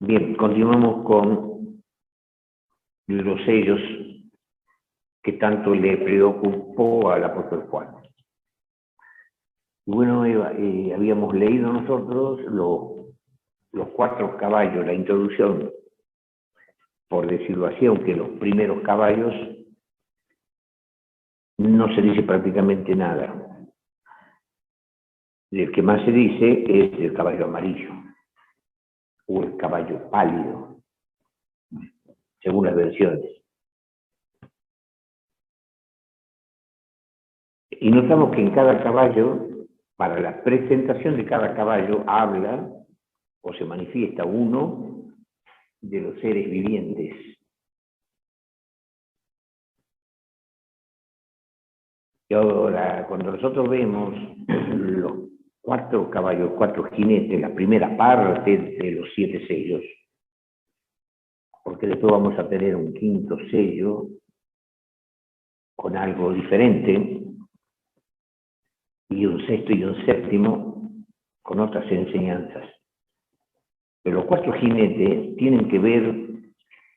Bien, continuamos con los sellos que tanto le preocupó al apóstol Juan. Bueno, habíamos leído nosotros los 4 caballos, la introducción, por decirlo así, aunque los primeros caballos no se dice prácticamente nada. El que más se dice es el caballo amarillo o el caballo pálido, según las versiones. Y notamos que en cada caballo, para la presentación de cada caballo, habla o se manifiesta uno de los seres vivientes. Y ahora, cuando nosotros vemos los 4 caballos, 4 jinetes, la primera parte de los 7 sellos, porque después vamos a tener un 5.º sello con algo diferente, y un 6.º y un 7.º con otras enseñanzas. Pero los 4 jinetes tienen que ver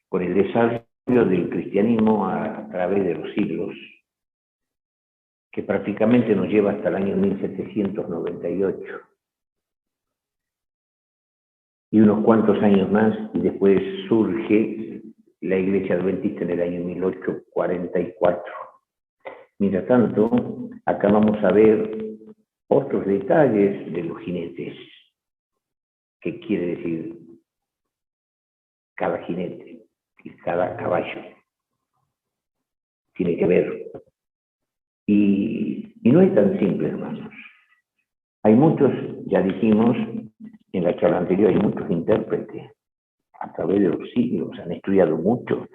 con el desarrollo del cristianismo a través de los siglos, que prácticamente nos lleva hasta el año 1798. Y unos cuantos años más, y después surge la Iglesia Adventista en el año 1844. Mientras tanto, acá vamos a ver otros detalles de los jinetes. ¿Qué quiere decir cada jinete y cada caballo? Tiene que ver. Y no es tan simple, hermanos. Hay muchos, ya dijimos en la charla anterior, hay muchos intérpretes a través de los siglos, han estudiado mucho.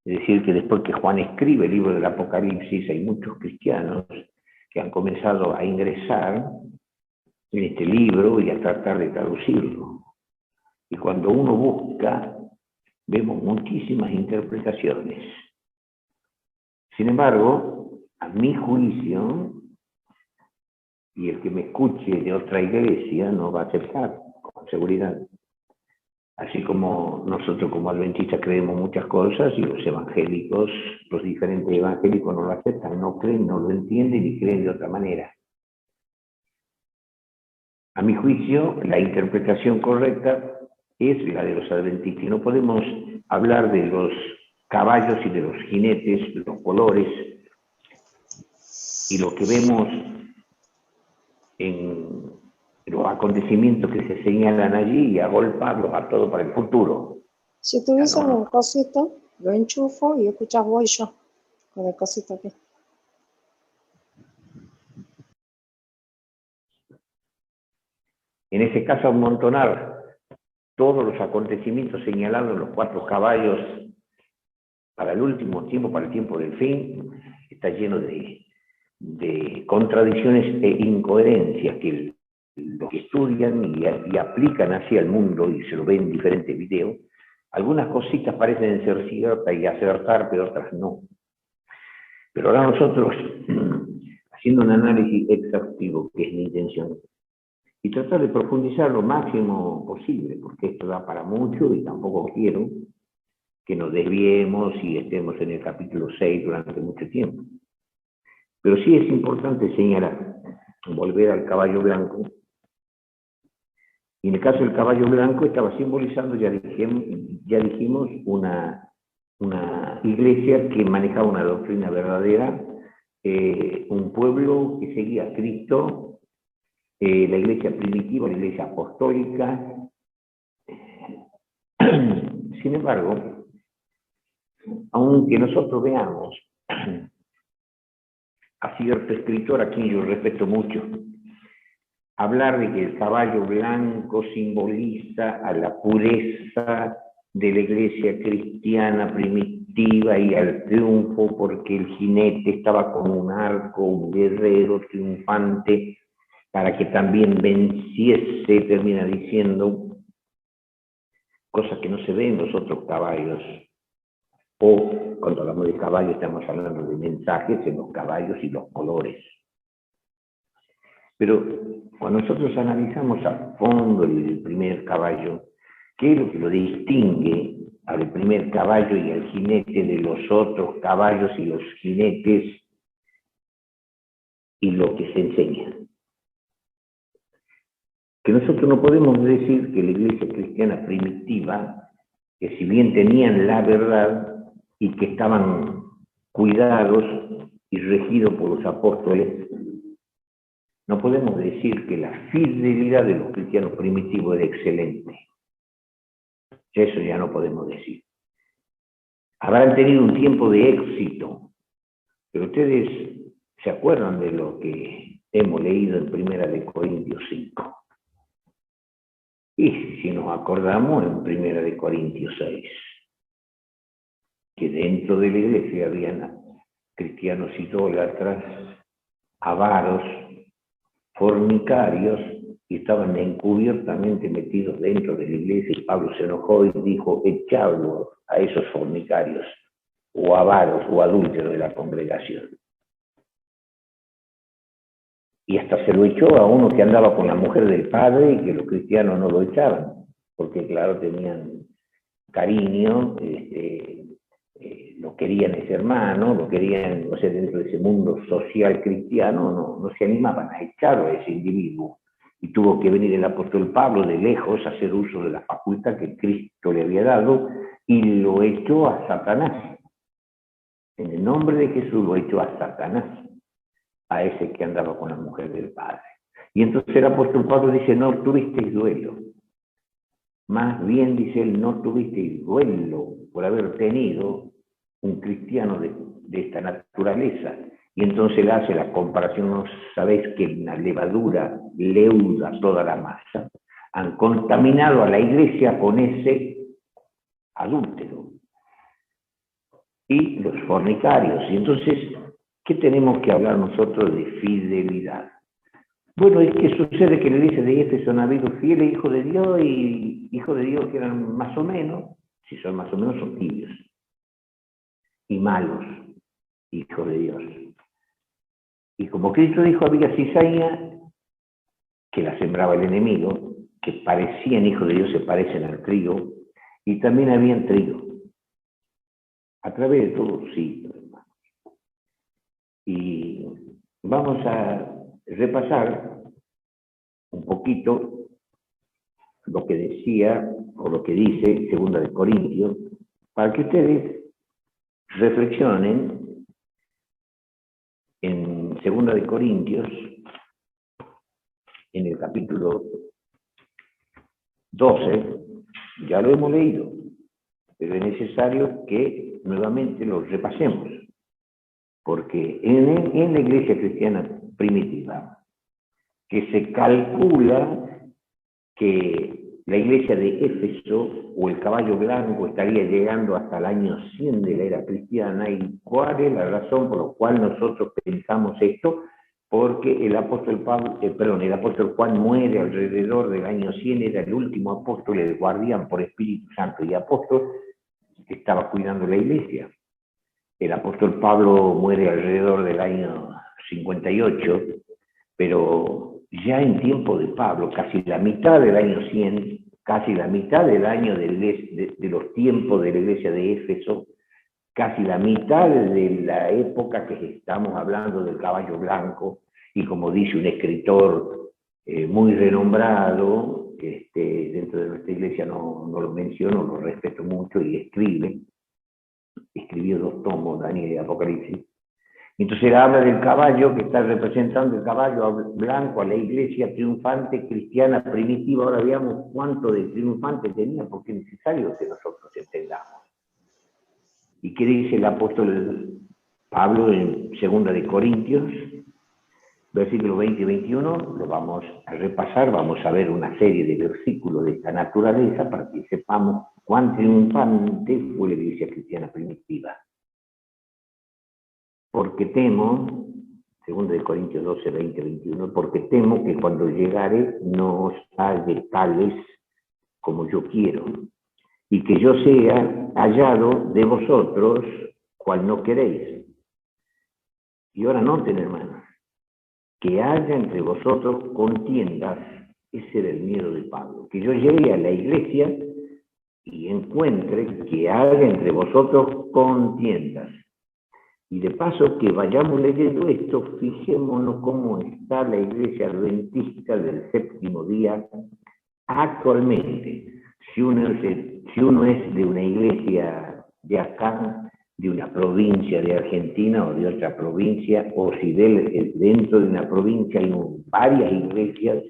Es decir, que después que Juan escribe el libro del Apocalipsis, hay muchos cristianos que han comenzado a ingresar en este libro y a tratar de traducirlo. Y cuando uno busca, vemos muchísimas interpretaciones. Sin embargo, a mi juicio, y el que me escuche de otra iglesia no va a aceptar, con seguridad. Así como nosotros como adventistas creemos muchas cosas y los evangélicos, los diferentes evangélicos no lo aceptan, no creen, no lo entienden y creen de otra manera. A mi juicio, la interpretación correcta es la de los adventistas. Y no podemos hablar de los caballos y de los jinetes, los colores, y lo que vemos en los acontecimientos que se señalan allí y agolparlos a todo para el futuro. Si tuviese un cosito, lo enchufo y escuchas voy yo con el cosito aquí. En ese caso, amontonar todos los acontecimientos señalados en los 4 caballos para el último tiempo, para el tiempo del fin, está lleno de contradicciones e incoherencias que los que estudian y aplican hacia el mundo y se lo ven en diferentes videos. Algunas cositas parecen ser ciertas y acertar, pero otras no. Pero ahora nosotros, haciendo un análisis exhaustivo, que es mi intención, y tratar de profundizar lo máximo posible, porque esto da para mucho y tampoco quiero que nos desviemos y estemos en el capítulo 6 durante mucho tiempo. Pero sí es importante señalar, volver al caballo blanco. Y en el caso del caballo blanco estaba simbolizando, ya dijimos, una iglesia que manejaba una doctrina verdadera, un pueblo que seguía a Cristo, la iglesia primitiva, la iglesia apostólica. Sin embargo, aunque nosotros veamos a cierto escritor a quien yo respeto mucho, hablar de que el caballo blanco simboliza a la pureza de la iglesia cristiana primitiva y al triunfo, porque el jinete estaba con un arco, un guerrero triunfante, para que también venciese, termina diciendo cosas que no se ven en los otros caballos. O cuando hablamos de caballos estamos hablando de mensajes en los caballos y los colores. Pero cuando nosotros analizamos a fondo el primer caballo, ¿Qué es lo que lo distingue al primer caballo y al jinete de los otros caballos y los jinetes y lo que se enseña? Que nosotros no podemos decir que la iglesia cristiana primitiva, que si bien tenían la verdad y que estaban cuidados y regidos por los apóstoles, no podemos decir que la fidelidad de los cristianos primitivos era excelente. Eso ya no podemos decir. Habrán tenido un tiempo de éxito, pero ustedes se acuerdan de lo que hemos leído en 1 Corintios 5. Y si nos acordamos en 1 Corintios 6, que dentro de la iglesia habían cristianos idólatras, avaros, fornicarios, y estaban encubiertamente metidos dentro de la iglesia, y Pablo se enojó y dijo: echadlos a esos fornicarios, o avaros, o adúlteros de la congregación. Y hasta se lo echó a uno que andaba con la mujer del padre y que los cristianos no lo echaban, porque claro, tenían cariño, lo querían ese hermano, lo querían, o sea, dentro de ese mundo social cristiano, no se animaban a echarlo a ese individuo. Y tuvo que venir el apóstol Pablo de lejos a hacer uso de la facultad que Cristo le había dado y lo echó a Satanás. En el nombre de Jesús lo echó a Satanás, a ese que andaba con la mujer del Padre. Y entonces el apóstol Pablo dice: no tuvisteis duelo. Más bien, dice él, no tuvisteis duelo por haber tenido un cristiano de esta naturaleza. Y entonces él hace la comparación: ¿no sabéis que la levadura leuda toda la masa? Han contaminado a la iglesia con ese adúltero y los fornicarios. Y entonces, ¿qué tenemos que hablar nosotros de fidelidad? Bueno, es que sucede que en la iglesia de Éfeso han habido fieles hijos de Dios y hijos de Dios que eran más o menos, si son más o menos, son tibios y malos hijos de Dios. Y como Cristo dijo, había cizaña que la sembraba el enemigo, que parecían hijos de Dios, se parecen al trigo, y también habían trigo, a través de todos los siglos, hermanos. Y vamos a repasar un poquito lo que decía, o lo que dice 2 Corintios, para que ustedes reflexionen en 2 Corintios, en el capítulo 12, ya lo hemos leído, pero es necesario que nuevamente lo repasemos, porque en la iglesia cristiana primitiva, que se calcula que la iglesia de Éfeso o el caballo blanco estaría llegando hasta el año 100 de la era cristiana. ¿Y cuál es la razón por la cual nosotros pensamos esto? Porque el apóstol Juan muere alrededor del año 100, era el último apóstol, el guardián por Espíritu Santo y apóstol que estaba cuidando la iglesia. El apóstol Pablo muere alrededor del año 58, pero ya en tiempo de Pablo, casi la mitad del año 100, casi la mitad del año de los tiempos de la iglesia de Éfeso, casi la mitad de la época que estamos hablando del caballo blanco, y como dice un escritor muy renombrado, que dentro de nuestra iglesia no lo menciono, lo respeto mucho, y escribió 2 tomos, Daniel y Apocalipsis. Entonces él habla del caballo que está representando el caballo blanco a la iglesia triunfante cristiana primitiva. Ahora veamos cuánto de triunfante tenía, porque es necesario que nosotros entendamos. ¿Y qué dice el apóstol Pablo en 2 Corintios, versículos 20 y 21? Lo vamos a repasar, vamos a ver una serie de versículos de esta naturaleza para que sepamos cuán triunfante fue la iglesia cristiana primitiva. Porque temo, 2 Corintios 12, 20, 21, porque temo que cuando llegare no os halle tales como yo quiero, y que yo sea hallado de vosotros cual no queréis. Y ahora noten, hermanos, que haya entre vosotros contiendas. Ese era el miedo de Pablo, que yo llegue a la iglesia y encuentre que haya entre vosotros contiendas. Y de paso que vayamos leyendo esto, fijémonos cómo está la iglesia adventista del séptimo día actualmente. Si uno es de una iglesia de acá, de una provincia de Argentina o de otra provincia, o si dentro de una provincia hay varias iglesias,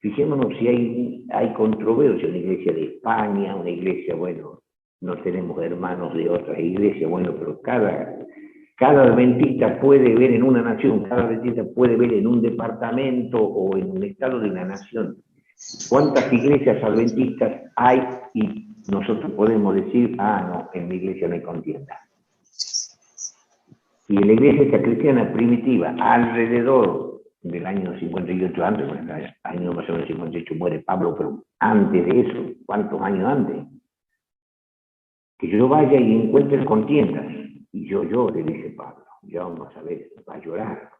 fijémonos si hay controversia, una iglesia de España, una iglesia, bueno, no tenemos hermanos de otras iglesias, bueno, pero cada adventista puede ver en una nación, cada adventista puede ver en un departamento o en un estado de una nación cuántas iglesias adventistas hay y nosotros podemos decir, no, en mi iglesia no hay contienda. Y en la iglesia cristiana primitiva, alrededor del año 58 antes, bueno, el año más o menos 58 muere Pablo, pero antes de eso, ¿cuántos años antes? Que yo vaya y encuentre contiendas. Y yo llore, dice Pablo. Ya vamos a ver, va a llorar.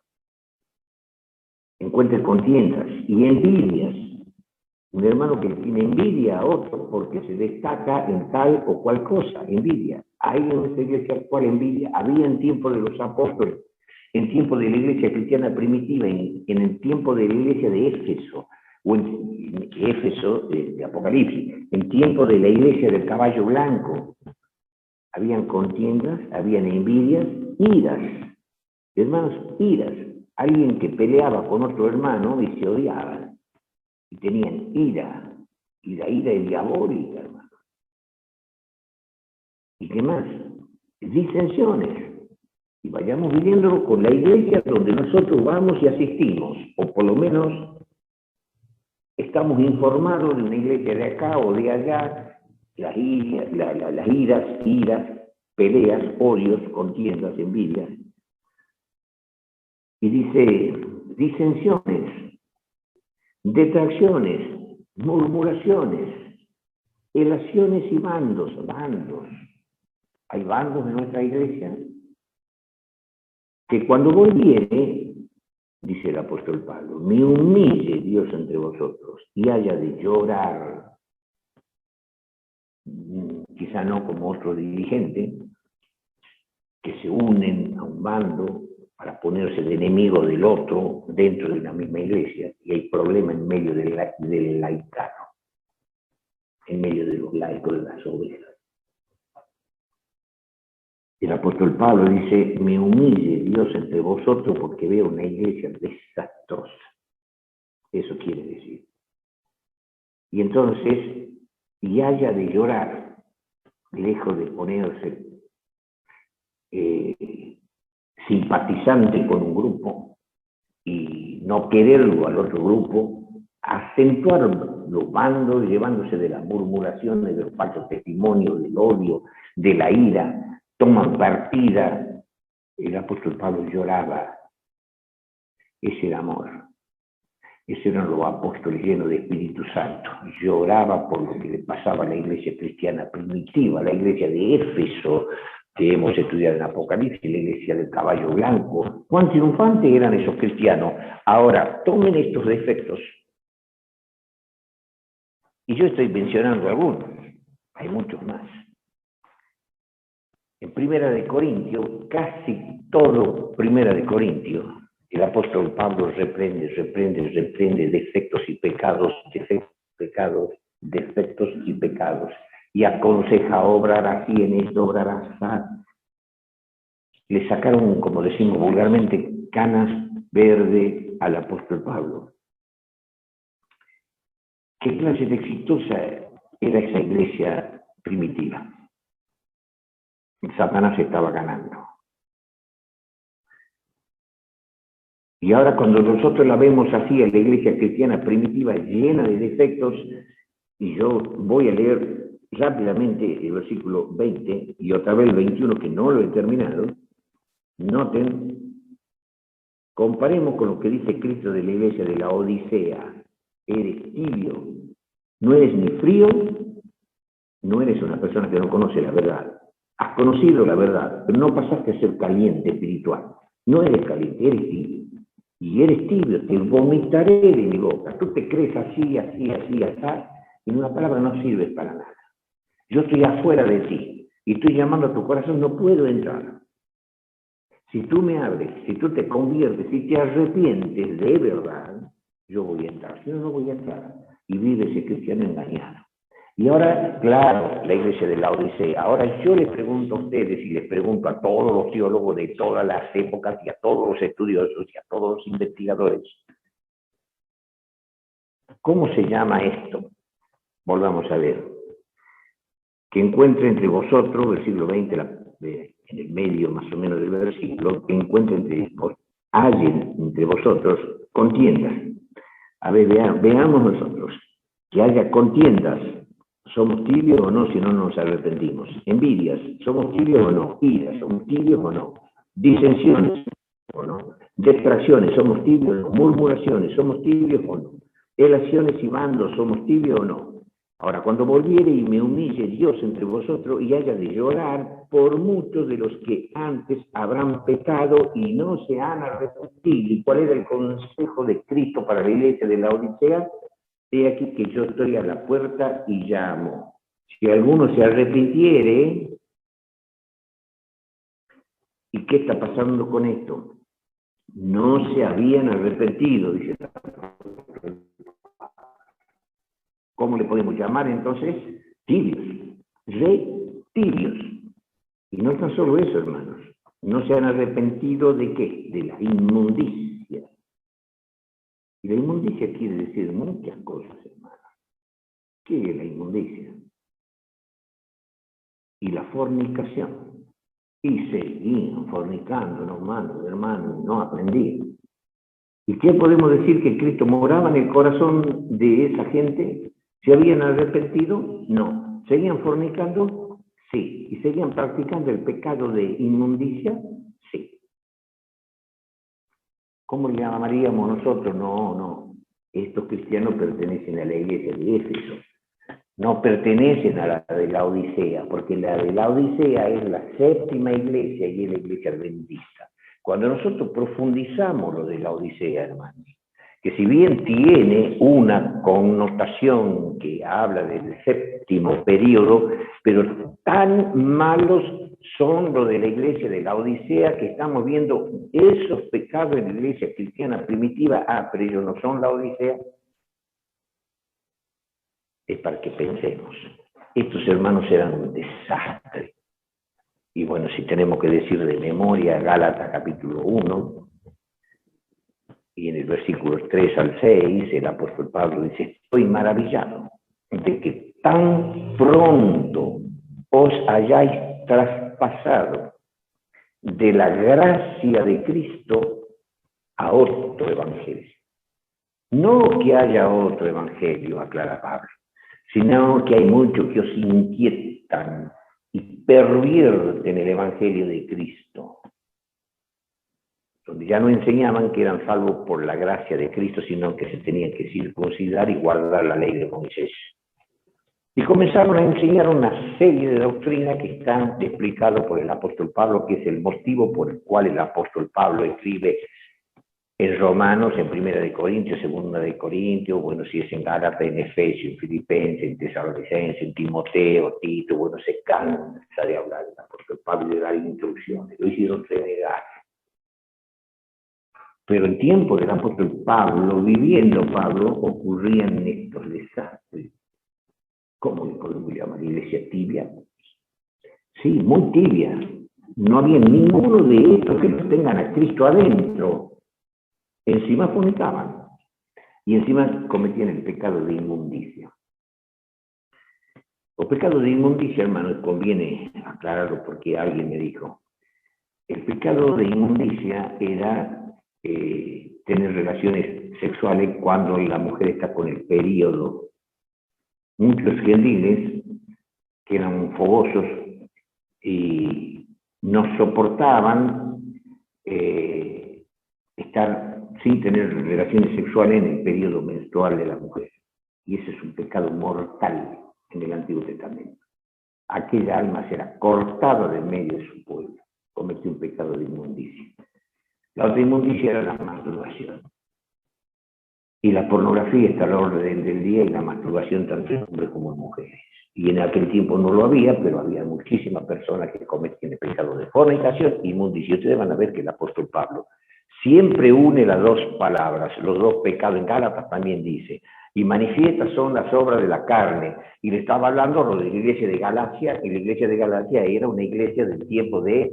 Encuentre contiendas y envidias. Un hermano que tiene envidia a otro porque se destaca en tal o cual cosa, envidia. Hay en nuestra iglesia actual envidia, había en tiempo de los apóstoles, en tiempo de la iglesia cristiana primitiva, en el tiempo de la iglesia de Éfeso, o en Éfeso de Apocalipsis, en tiempo de la iglesia del caballo blanco. Habían contiendas, habían envidias, iras. Hermanos, iras. Alguien que peleaba con otro hermano y se odiaban. Y tenían ira. Y la ira es diabólica, hermano. ¿Y qué más? Disensiones. Y vayamos viviéndolo con la iglesia donde nosotros vamos y asistimos. O por lo menos estamos informados de una iglesia de acá o de allá. Las iras, peleas, odios, contiendas, envidias. Y dice, disensiones, detracciones, murmuraciones, elaciones y bandos. Hay bandos en nuestra iglesia que cuando volviere, dice el apóstol Pablo, me humille Dios entre vosotros y haya de llorar. Quizá no como otro dirigente, que se unen a un bando para ponerse de enemigo del otro dentro de una misma iglesia, y hay problema en medio del laicado, en medio de los laicos, de las ovejas. El apóstol Pablo dice, me humille Dios entre vosotros porque veo una iglesia desastrosa. Eso quiere decir. Y entonces, y haya de llorar, lejos de ponerse simpatizante con un grupo y no quererlo al otro grupo, acentuar los bandos, llevándose de las murmuraciones, de los falsos testimonios, del odio, de la ira, toman partida. El apóstol Pablo lloraba. Ese era amor. Ese eran los apóstoles llenos de Espíritu Santo. Lloraba por lo que le pasaba a la iglesia cristiana primitiva, la iglesia de Éfeso, que hemos estudiado en Apocalipsis, la iglesia del caballo blanco. Cuán triunfantes eran esos cristianos. Ahora, tomen estos defectos. Y yo estoy mencionando algunos. Hay muchos más. En Primera de Corintios, casi todo Primera de Corintios, el apóstol Pablo reprende defectos y pecados, defectos y pecados. Y aconseja obrar así, en esto obrar así. Le sacaron, como decimos vulgarmente, canas verdes al apóstol Pablo. ¿Qué clase de exitosa era esa iglesia primitiva? Satanás estaba ganando. Y ahora cuando nosotros la vemos así, en la iglesia cristiana primitiva llena de defectos, y yo voy a leer rápidamente el versículo 20 y otra vez el 21, que no lo he terminado. Noten, comparemos con lo que dice Cristo de la iglesia de la Odisea. Eres tibio, no eres ni frío, no eres una persona que no conoce la verdad. Has conocido la verdad, pero no pasaste a ser caliente espiritual. No eres caliente, eres tibio. Y eres tibio, te vomitaré de mi boca. Tú te crees así, y en una palabra no sirves para nada. Yo estoy afuera de ti y estoy llamando a tu corazón, no puedo entrar. Si tú me abres, si tú te conviertes, si te arrepientes de verdad, yo voy a entrar. Si no, no voy a entrar. Y vive ese cristiano engañado. Y ahora, claro, la iglesia de la Odisea. Ahora yo les pregunto a ustedes y les pregunto a todos los teólogos de todas las épocas y a todos los estudiosos y a todos los investigadores. ¿Cómo se llama esto? Volvamos a ver. Que encuentre entre vosotros, versículo 20, en el medio más o menos del versículo, que encuentre hallen entre vosotros contiendas. A ver, veamos nosotros. Que haya contiendas. ¿Somos tibios o no si no nos arrepentimos? Envidias. ¿Somos tibios o no? Iras. ¿Somos tibios o no? Disensiones o no? Detracciones. ¿Somos tibios o no? Murmuraciones. ¿Somos tibios o no? Elaciones y bandos. ¿Somos tibios o no? Ahora, cuando volviere y me humille Dios entre vosotros y haya de llorar por muchos de los que antes habrán pecado y no se han arrepentido. ¿Y cuál era el consejo de Cristo para la iglesia de la Odisea? He aquí que yo estoy a la puerta y llamo. Si alguno se arrepintiere, ¿y qué está pasando con esto? No se habían arrepentido, dice. ¿Cómo le podemos llamar entonces? Tibios, tibios. Y no tan solo eso, hermanos. No se han arrepentido de qué? De la inmundicia. Y la inmundicia quiere decir muchas cosas, hermanos. ¿Qué es la inmundicia? Y la fornicación. Y seguían fornicando, hermanos, no aprendían. ¿Y qué podemos decir? ¿Que Cristo moraba en el corazón de esa gente? ¿Se habían arrepentido? No. ¿Seguían fornicando? Sí. ¿Y seguían practicando el pecado de inmundicia? Sí. ¿Cómo le llamaríamos nosotros? No. Estos cristianos pertenecen a la iglesia de Éfeso. No pertenecen a la de la Odisea, porque la de la Odisea es la séptima iglesia y es la iglesia adventista. Cuando nosotros profundizamos lo de la Odisea, hermanos, que si bien tiene una connotación que habla del séptimo periodo, pero tan malos son los de la iglesia de la Odisea que estamos viendo esos pecados de la iglesia cristiana primitiva, pero ellos no son la Odisea. Es para que pensemos. Estos hermanos eran un desastre. Y bueno, si tenemos que decir de memoria, Gálatas capítulo 1, y en el versículo 3 al 6, el apóstol Pablo dice, estoy maravillado de que tan pronto os hayáis traspasado de la gracia de Cristo a otro evangelio. No que haya otro evangelio, aclara Pablo, sino que hay muchos que os inquietan y pervierten el evangelio de Cristo, donde ya no enseñaban que eran salvos por la gracia de Cristo, sino que se tenían que circuncidar y guardar la ley de Moisés. Y comenzaron a enseñar una serie de doctrinas que están explicadas por el apóstol Pablo, que es el motivo por el cual el apóstol Pablo escribe en Romanos, en Primera de Corintios, Segunda de Corintios, bueno, si es en Gálatas, en Efesios, en Filipenses, en Tesalonicenses, en Timoteo, Tito, bueno, se cansa de hablar del apóstol Pablo y de dar instrucciones, lo hicieron renegar. Pero en tiempo del apóstol Pablo, viviendo Pablo, ocurrían estos desastres. ¿Cómo le podemos llamar? Iglesia tibia. Sí, muy tibia. No había ninguno de estos que no tengan a Cristo adentro. Encima fornicaban y encima cometían el pecado de inmundicia. Los pecados de inmundicia, hermanos, conviene aclararlo porque alguien me dijo, el pecado de inmundicia era tener relaciones sexuales cuando la mujer está con el periodo. Muchos gentiles que eran fogosos y no soportaban estar sin tener relaciones sexuales en el periodo menstrual de la mujer. Y ese es un pecado mortal en el Antiguo Testamento. Aquella alma será cortada de medio de su pueblo. Cometió un pecado de inmundicia. La otra inmundicia era la masturbación. Y la pornografía está a la orden del día y la masturbación tanto en hombres como en mujeres. y en aquel tiempo no lo había, pero había muchísimas personas que cometían el pecado de fornicación y inmundicia. Ustedes van a ver que el apóstol Pablo siempre une las dos palabras, los dos pecados. En Gálatas también dice, y manifiestas son las obras de la carne. Y le estaba hablando de la iglesia de Galacia, y la iglesia de Galacia era una iglesia del tiempo de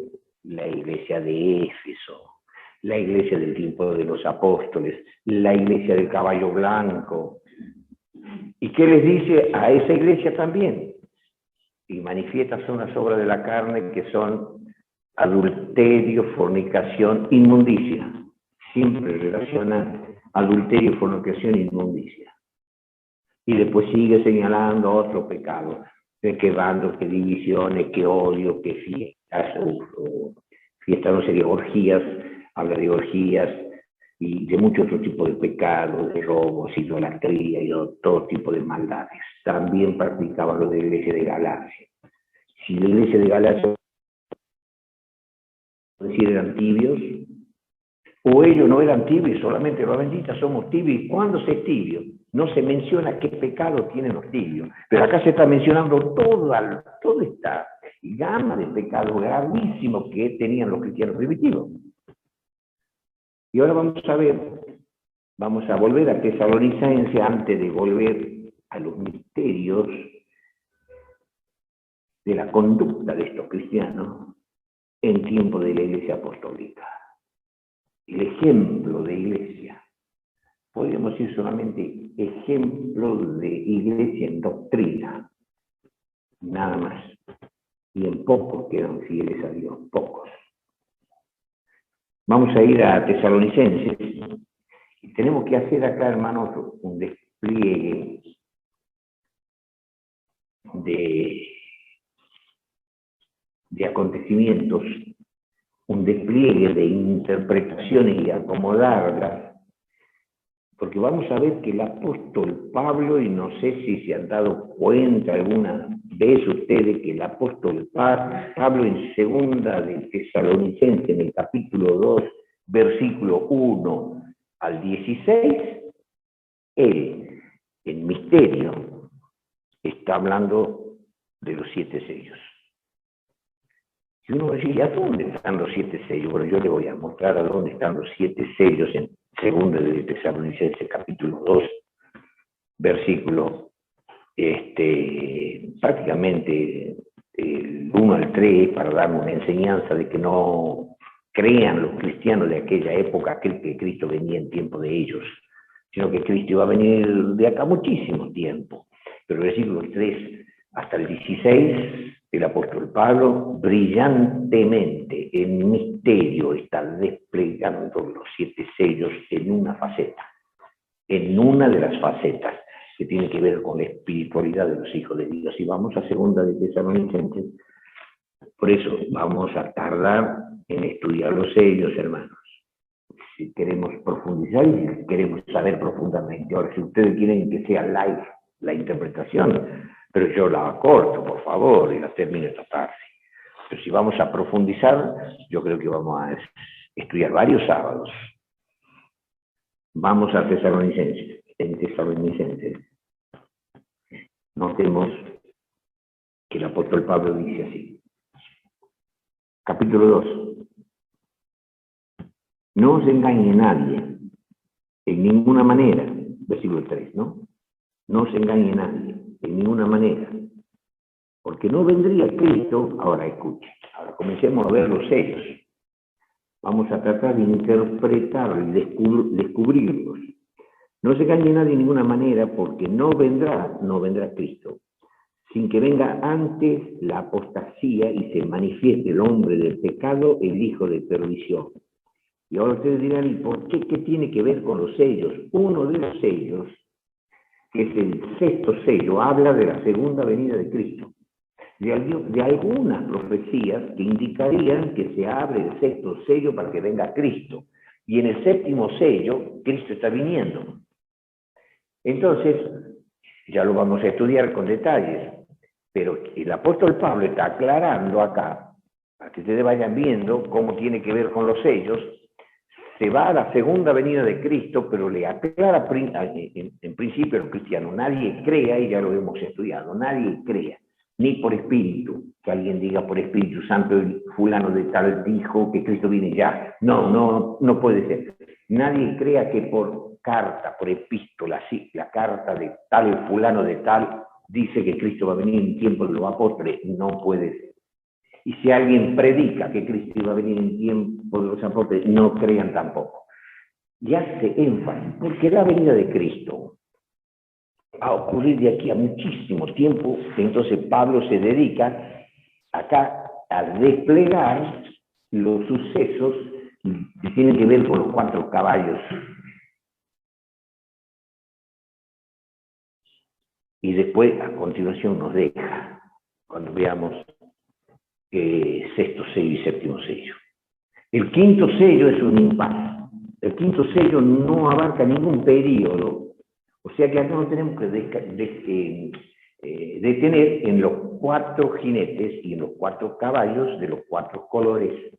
la iglesia de Éfeso, la iglesia del tiempo de los apóstoles, la iglesia del caballo blanco. ¿Y qué les dice a esa iglesia también? Y manifiestas son las obras de la carne, que son adulterio, fornicación, inmundicia. Siempre relaciona adulterio, fornicación e inmundicia. Y después sigue señalando otro pecado, de que bandos, que divisiones, que odio, que fiestas, fiestas no sería orgías, habla de orgías y de muchos otros tipos de pecados, de robos, idolatría y todo tipo de maldades. También practicaba lo de la iglesia de Galacia. Si la iglesia de Galacia, decir, eran tibios, o ellos no eran tibios, solamente los benditas somos tibios. ¿Y cuándo se es tibio? No se menciona qué pecado tienen los tibios, pero acá se está mencionando toda esta gama de pecados gravísimos que tenían los cristianos primitivos. Y ahora vamos a volver a Tesalonicenses antes de volver a los misterios de la conducta de estos cristianos en tiempo de la iglesia apostólica. El ejemplo de iglesia, podríamos decir solamente ejemplo de iglesia en doctrina, nada más. Y en pocos quedan fieles a Dios, pocos. Vamos a ir a Tesalonicenses y tenemos que hacer acá, hermanos, un despliegue de acontecimientos, un despliegue de interpretaciones y acomodarlas, porque vamos a ver que el apóstol Pablo, y no sé si se han dado cuenta alguna vez ustedes que el apóstol Pablo en segunda de Tesalonicenses, en el capítulo 2, versículo 1 al 16, él, en misterio, está hablando de los 7 sellos. Si uno decía, ¿a dónde están los 7 sellos? Bueno, yo le voy a mostrar a dónde están los 7 sellos en segunda de Tesalonicenses, capítulo 2, versículo prácticamente el 1 al 3, para darnos una enseñanza de que no crean los cristianos de aquella época aquel que Cristo venía en tiempo de ellos, sino que Cristo iba a venir de acá muchísimo tiempo. Pero el versículo 3 hasta el 16, el apóstol Pablo brillantemente, en misterio, está desplegando los 7 sellos en una faceta, en una de las facetas que tiene que ver con la espiritualidad de los hijos de Dios. Y vamos a segunda de Tesalonicenses. Por eso vamos a tardar en estudiar los sellos, hermanos. Si queremos profundizar y si queremos saber profundamente. Ahora, si ustedes quieren que sea live la interpretación, pero yo la acorto, por favor, y la termino esta tarde. Pero si vamos a profundizar, yo creo que vamos a estudiar varios sábados. Vamos a Tesalonicenses. En Tesalonicenses notemos que el apóstol Pablo dice así. Capítulo 2. No os engañe nadie, en ninguna manera. Versículo 3, ¿no? No os engañe nadie, en ninguna manera. Porque no vendría Cristo. Ahora escuche. Ahora comencemos a ver los sellos. Vamos a tratar de interpretarlos y descubrirlos. No se engañe nadie de ninguna manera, porque no vendrá Cristo, sin que venga antes la apostasía y se manifieste el hombre del pecado, el hijo de perdición. Y ahora ustedes dirán, ¿y por qué? ¿Qué tiene que ver con los sellos? Uno de los sellos, que es el 6º sello, habla de la segunda venida de Cristo. De algunas profecías que indicarían que se abre el 6º sello para que venga Cristo. Y en el 7º sello, Cristo está viniendo. Entonces, ya lo vamos a estudiar con detalles, pero el apóstol Pablo está aclarando acá, para que ustedes vayan viendo cómo tiene que ver con los sellos, se va a la segunda venida de Cristo, pero le aclara en principio a los cristianos, nadie crea, y ya lo hemos estudiado, nadie crea, ni por espíritu, que alguien diga por Espíritu Santo, el fulano de tal dijo que Cristo viene ya. No puede ser. Nadie crea que por carta, por epístola, sí, la carta de tal fulano de tal dice que Cristo va a venir en tiempo de los apóstoles. No puede ser. Y si alguien predica que Cristo iba a venir en tiempo de los apóstoles, no crean tampoco. Y hace énfasis, porque la venida de Cristo va a ocurrir de aquí a muchísimo tiempo. Entonces Pablo se dedica acá a desplegar los sucesos que tienen que ver con los 4 caballos. Y después, a continuación, nos deja, cuando veamos sexto sello y séptimo sello. El quinto sello es un impasse. El quinto sello no abarca ningún periodo, o sea que acá no tenemos que detener en los 4 jinetes y en los 4 caballos de los 4 colores.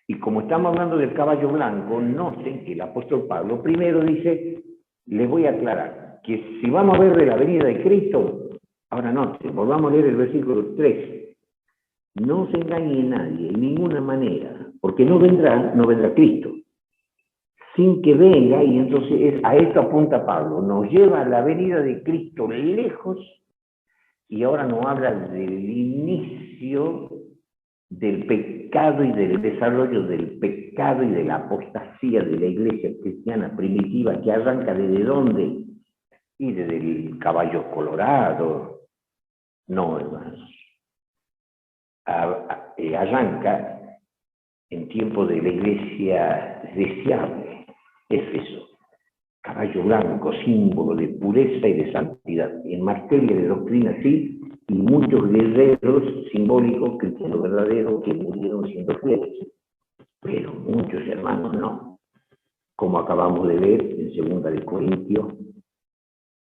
Y como estamos hablando del caballo blanco, noten que el apóstol Pablo primero dice, les voy a aclarar, que si vamos a ver de la venida de Cristo, ahora noten, volvamos a leer el versículo 3. No se engañe nadie, en ninguna manera, porque no vendrá Cristo, sin que venga, y entonces a esto apunta Pablo, nos lleva a la venida de Cristo lejos, y ahora nos habla del inicio del pecado y del desarrollo del pecado y de la apostasía de la iglesia cristiana primitiva, que arranca ¿desde dónde? Y desde el caballo colorado. No, hermanos. Arranca en tiempo de la iglesia deseable, Éfeso, caballo blanco, símbolo de pureza y de santidad. En materia de doctrina sí, y muchos guerreros simbólicos, cristianos verdaderos, que murieron siendo fieles. Pero muchos hermanos no. Como acabamos de ver en 2 Corintios,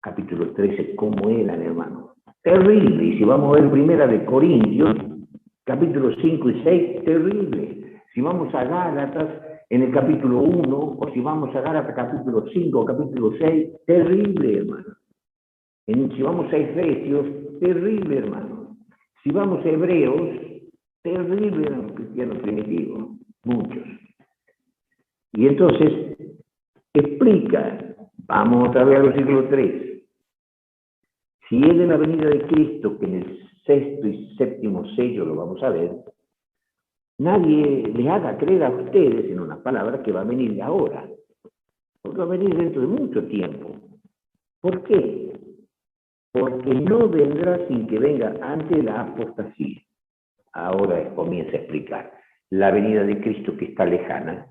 capítulo 13, cómo eran, hermanos. Terrible. Y si vamos a ver 1 Corintios, capítulos 5 y 6, terrible. Si vamos a Gálatas, en el capítulo 1, o si vamos a Gálatas, capítulo 5, capítulo 6, terrible, hermano. Si vamos a Efesios, terrible, hermano. Si vamos a Hebreos, terrible eran los cristianos primitivos, muchos. Y entonces, explica, vamos otra vez al versículo 3. Si es de la venida de Cristo, que en el sexto y séptimo sello lo vamos a ver, nadie les haga creer a ustedes, en una palabra, que va a venir ahora, porque va a venir dentro de mucho tiempo. ¿Por qué? Porque no vendrá sin que venga antes la apostasía. Ahora comienza a explicar. La venida de Cristo, que está lejana,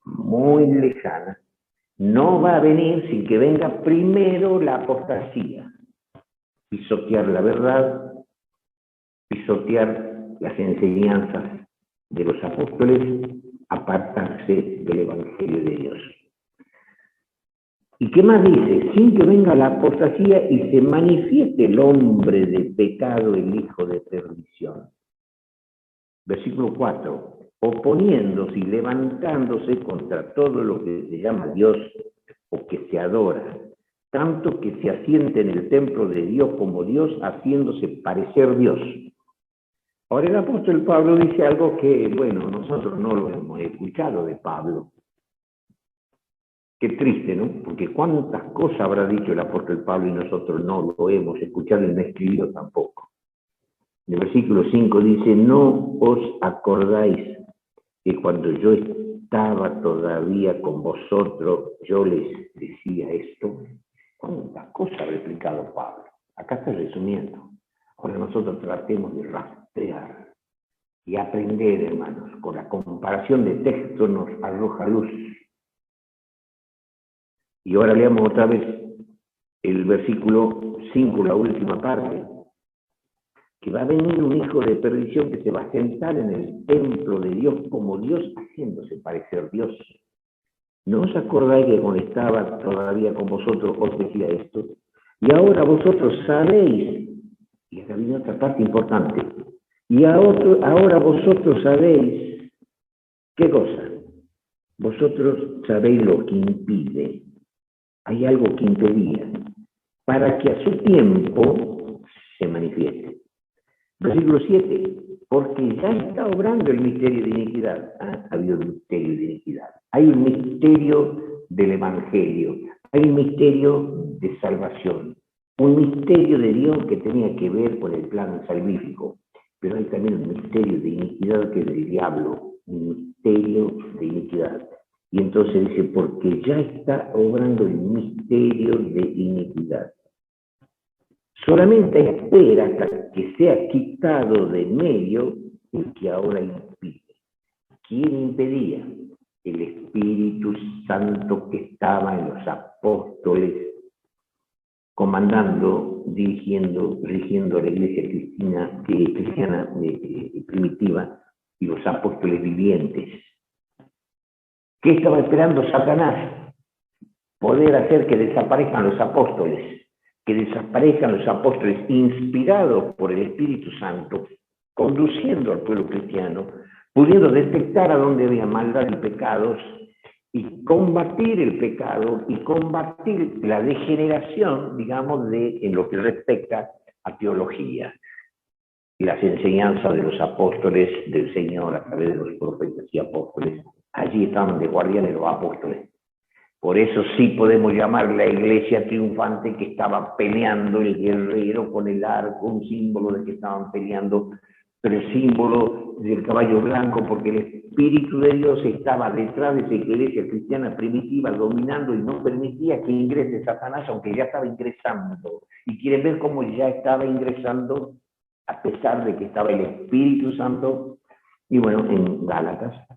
muy lejana, no va a venir sin que venga primero la apostasía. Pisotear la verdad, pisotear las enseñanzas de los apóstoles, apartarse del Evangelio de Dios. ¿Y qué más dice? Sin que venga la apostasía y se manifieste el hombre de pecado, el hijo de perdición. Versículo 4. Oponiéndose y levantándose contra todo lo que se llama Dios o que se adora, tanto que se asiente en el templo de Dios como Dios, haciéndose parecer Dios. Ahora el apóstol Pablo dice algo que, bueno, nosotros no lo hemos escuchado de Pablo. Qué triste, ¿no? Porque cuántas cosas habrá dicho el apóstol Pablo y nosotros no lo hemos escuchado y no escribido tampoco. En el versículo 5 dice, no os acordáis que cuando yo estaba todavía con vosotros, yo les decía esto. ¿Cuántas cosas habrá explicado Pablo? Acá está resumiendo. Ahora nosotros tratemos de rastrear y aprender, hermanos. Con la comparación de textos nos arroja luz. Y ahora leamos otra vez el versículo 5, la última parte. Que va a venir un hijo de perdición que se va a sentar en el templo de Dios como Dios, haciéndose parecer Dios. ¿No os acordáis que cuando estaba todavía con vosotros os decía esto? Y ahora vosotros sabéis, y acá viene otra parte importante, y ahora vosotros sabéis, ¿qué cosa? vosotros sabéis lo que impide, hay algo que impedía, para que a su tiempo se manifieste. Versículo 7, porque ya está obrando el misterio de iniquidad. Ha habido un misterio de iniquidad. Hay un misterio del Evangelio, hay un misterio de salvación, un misterio de Dios que tenía que ver con el plan salvífico, pero hay también un misterio de iniquidad que es del diablo, un misterio de iniquidad. Y entonces dice, porque ya está obrando el misterio de iniquidad. Solamente espera hasta que sea quitado de medio el que ahora impide. ¿Quién impedía? El Espíritu Santo que estaba en los apóstoles, comandando, dirigiendo, rigiendo a la iglesia cristiana primitiva y los apóstoles vivientes. ¿Qué estaba esperando Satanás? Poder hacer que desaparezcan los apóstoles, que desaparezcan los apóstoles inspirados por el Espíritu Santo, conduciendo al pueblo cristiano, pudiendo detectar a dónde había maldad y pecados, y combatir el pecado y combatir la degeneración, digamos, en lo que respecta a teología y las enseñanzas de los apóstoles del Señor a través de los profetas y apóstoles. Allí estaban de guardianes los apóstoles. Por eso sí podemos llamar la iglesia triunfante, que estaba peleando el guerrero con el arco, un símbolo de que estaban peleando, pero el símbolo del caballo blanco, porque el Espíritu de Dios estaba detrás de esa iglesia cristiana primitiva, dominando y no permitía que ingrese Satanás, aunque ya estaba ingresando. Y quieren ver cómo ya estaba ingresando, a pesar de que estaba el Espíritu Santo. Y bueno, en Gálatas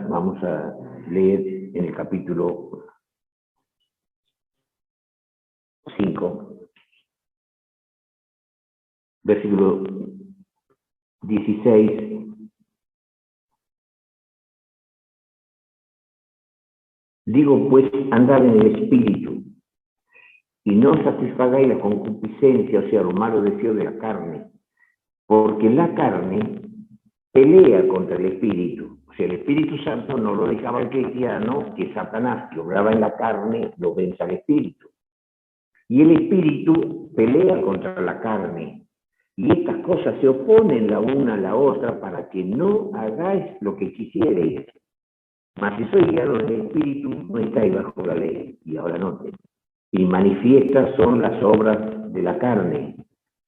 vamos a leer en el capítulo 5, versículo 16. Digo pues, andad en el Espíritu, y no satisfagáis la concupiscencia, o sea, lo malo deseo de la carne, porque la carne pelea contra el Espíritu. O sea, el Espíritu Santo no lo dejaba el cristiano, que Satanás, que obraba en la carne, lo vence al Espíritu. Y el Espíritu pelea contra la carne. Y estas cosas se oponen la una a la otra para que no hagáis lo que quisierais. Mas si sois guiados del Espíritu, no estáis bajo la ley. Y ahora noten. Y manifiestas son las obras de la carne,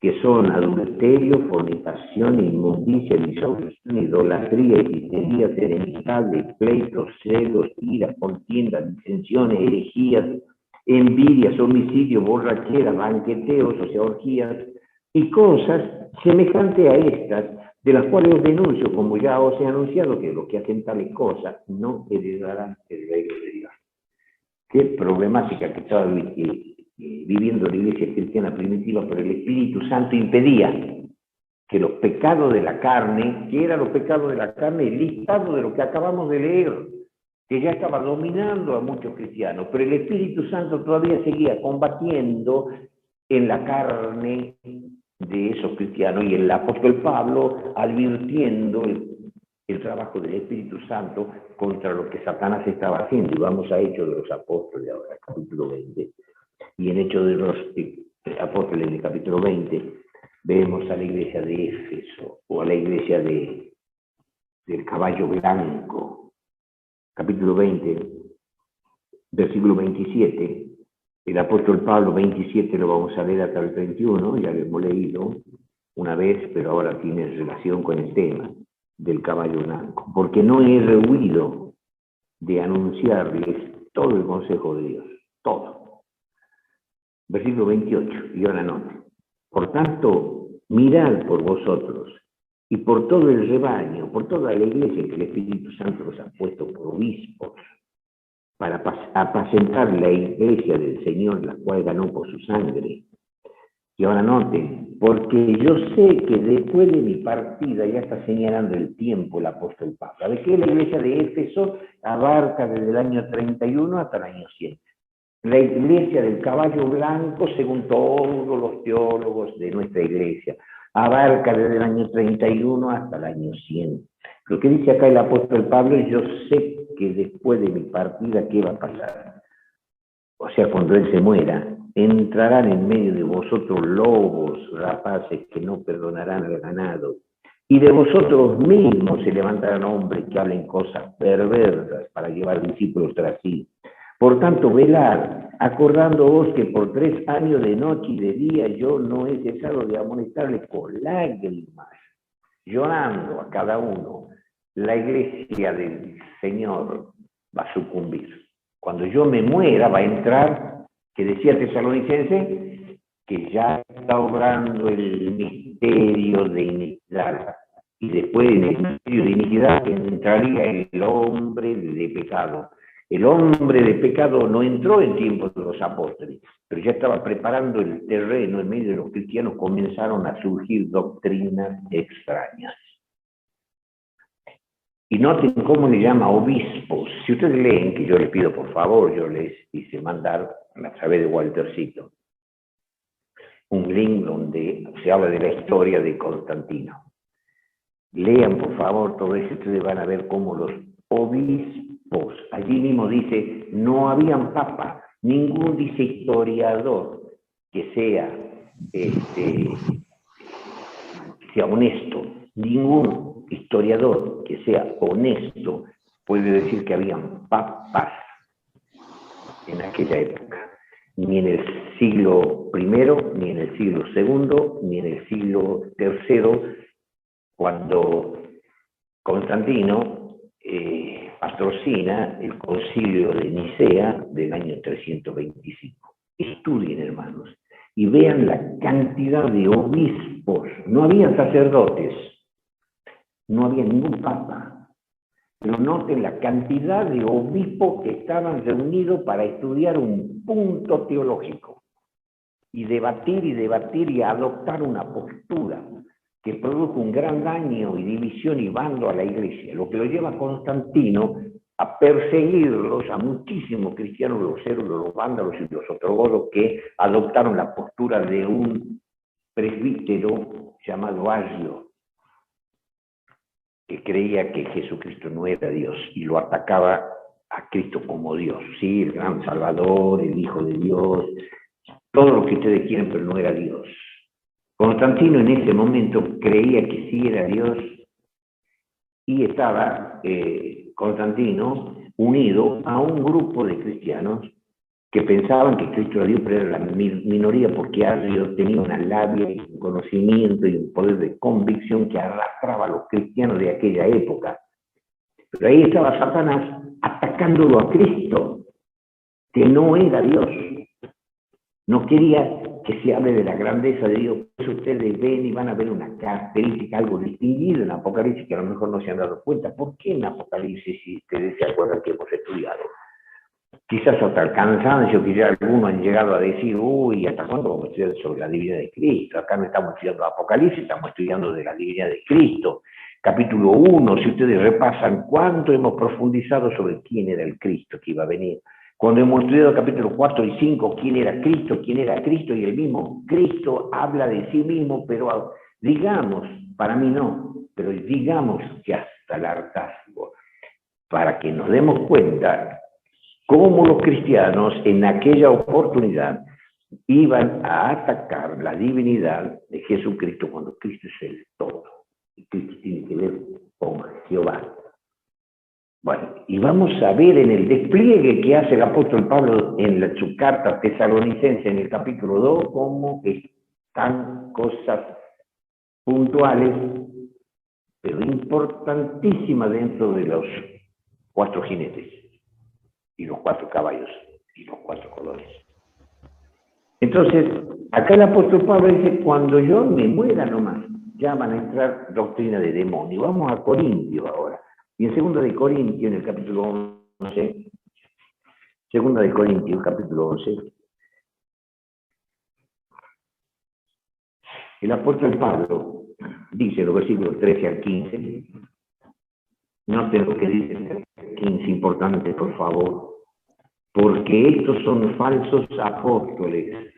que son adulterio, fornicación, inmundicia, disolución, idolatría, hechicería, enemistades, pleitos, celos, ira, contiendas, disensiones, herejías, envidias, homicidios, borracheras, banqueteos, o sea, orgías, y cosas semejantes a estas, de las cuales os denuncio, como ya os he anunciado, que los que hacen tales cosas no heredarán el reino de Dios. Qué problemática que estaba viviendo la iglesia cristiana primitiva, pero el Espíritu Santo impedía que los pecados de la carne, que eran los pecados de la carne, el listado de lo que acabamos de leer, que ya estaba dominando a muchos cristianos, pero el Espíritu Santo todavía seguía combatiendo en la carne de esos cristianos, y el apóstol Pablo advirtiendo el trabajo del Espíritu Santo contra lo que Satanás estaba haciendo. Y vamos a Hechos de los Apóstoles ahora, capítulo 20. Y en Hechos de los Apóstoles, en el capítulo 20, vemos a la iglesia de Éfeso, o a la iglesia del caballo blanco. Capítulo 20, versículo 27. El apóstol Pablo, 27, lo vamos a leer hasta el 31, ya lo hemos leído una vez, pero ahora tiene relación con el tema del caballo blanco. Porque no he rehuido de anunciarles todo el consejo de Dios, todo. Versículo 28, y ahora note. Por tanto, mirad por vosotros y por todo el rebaño, por toda la iglesia que el Espíritu Santo los ha puesto por obispos, para apacentar la iglesia del Señor, la cual ganó por su sangre. Y ahora noten, porque yo sé que después de mi partida, ya está señalando el tiempo el apóstol Pablo. ¿Sabe qué? La iglesia de Éfeso abarca desde el año 31 hasta el año 100. La iglesia del caballo blanco, según todos los teólogos de nuestra iglesia, abarca desde el año 31 hasta el año 100. Lo que dice acá el apóstol Pablo, yo sé que después de mi partida, ¿qué va a pasar? O sea, cuando él se muera, entrarán en medio de vosotros lobos rapaces que no perdonarán al ganado. Y de vosotros mismos se levantarán hombres que hablen cosas perversas para llevar discípulos tras sí. Por tanto, velad, acordándoos que por 3 años de noche y de día yo no he cesado de amonestarles con lágrimas, llorando a cada uno. La iglesia del Señor va a sucumbir. Cuando yo me muera va a entrar, que decía Tesalonicense, que ya está obrando el misterio de iniquidad. Y después en el misterio de iniquidad entraría el hombre de pecado. El hombre de pecado no entró en tiempos de los apóstoles, pero ya estaba preparando el terreno. En medio de los cristianos comenzaron a surgir doctrinas extrañas. Y noten cómo le llama obispos. Si ustedes leen, que yo les pido por favor, yo les hice mandar a través de Waltercito un link donde se habla de la historia de Constantino. Lean por favor todo eso, ustedes van a ver cómo los obispos, allí mismo dice, no habían papa, ningún dice historiador que sea honesto, ningún historiador que sea honesto puede decir que habían papas en aquella época, ni en el siglo I, ni en el siglo II, ni en el siglo III, cuando Constantino patrocina el concilio de Nicea del año 325. Estudien, hermanos, y vean la cantidad de obispos. No había sacerdotes, no había ningún papa, pero noten la cantidad de obispos que estaban reunidos para estudiar un punto teológico y debatir y adoptar una postura que produjo un gran daño y división y bando a la iglesia, lo que lo lleva a Constantino a perseguirlos, a muchísimos cristianos, los héroes, los vándalos y los ostrogodos que adoptaron la postura de un presbítero llamado Agio, que creía que Jesucristo no era Dios y lo atacaba a Cristo como Dios, sí, el gran Salvador, el Hijo de Dios, todo lo que ustedes quieren, pero no era Dios. Constantino en ese momento creía que sí era Dios y estaba Constantino unido a un grupo de cristianos que pensaban que Cristo era Dios, pero era la minoría porque Agio tenía una labia y un conocimiento y un poder de convicción que arrastraba a los cristianos de aquella época. Pero ahí estaba Satanás atacándolo a Cristo, que no era Dios. No quería que se hable de la grandeza de Dios. Por eso ustedes ven y van a ver una característica, algo distinguido en Apocalipsis que a lo mejor no se han dado cuenta. ¿Por qué en Apocalipsis, si ustedes se acuerdan que hemos estudiado? Quizás hasta el cansancio que ya algunos han llegado a decir, uy, ¿hasta cuándo vamos a estudiar sobre la divinidad de Cristo? Acá no estamos estudiando Apocalipsis, estamos estudiando de la divinidad de Cristo. Capítulo 1, si ustedes repasan cuánto hemos profundizado sobre quién era el Cristo que iba a venir. Cuando hemos estudiado capítulos 4 y 5, quién era Cristo, y el mismo Cristo habla de sí mismo, pero digamos, para mí no, pero digamos que hasta el hartazgo, para que nos demos cuenta cómo los cristianos en aquella oportunidad iban a atacar la divinidad de Jesucristo cuando Cristo es el todo. Y Cristo tiene que ver con Jehová. Bueno, y vamos a ver en el despliegue que hace el apóstol Pablo en su carta tesalonicense en el capítulo 2, cómo están cosas puntuales, pero importantísimas dentro de los 4 jinetes, y los 4 caballos, y los 4 colores. Entonces, acá el apóstol Pablo dice, cuando yo me muera nomás, ya van a entrar doctrina de demonio. Vamos a Corintios ahora. Y en 2 de Corintios, en el capítulo 11, 2 de Corintios, capítulo 11, el apóstol Pablo dice, los versículos 13 al 15, noten lo que dice el 15, importante, por favor, porque estos son falsos apóstoles.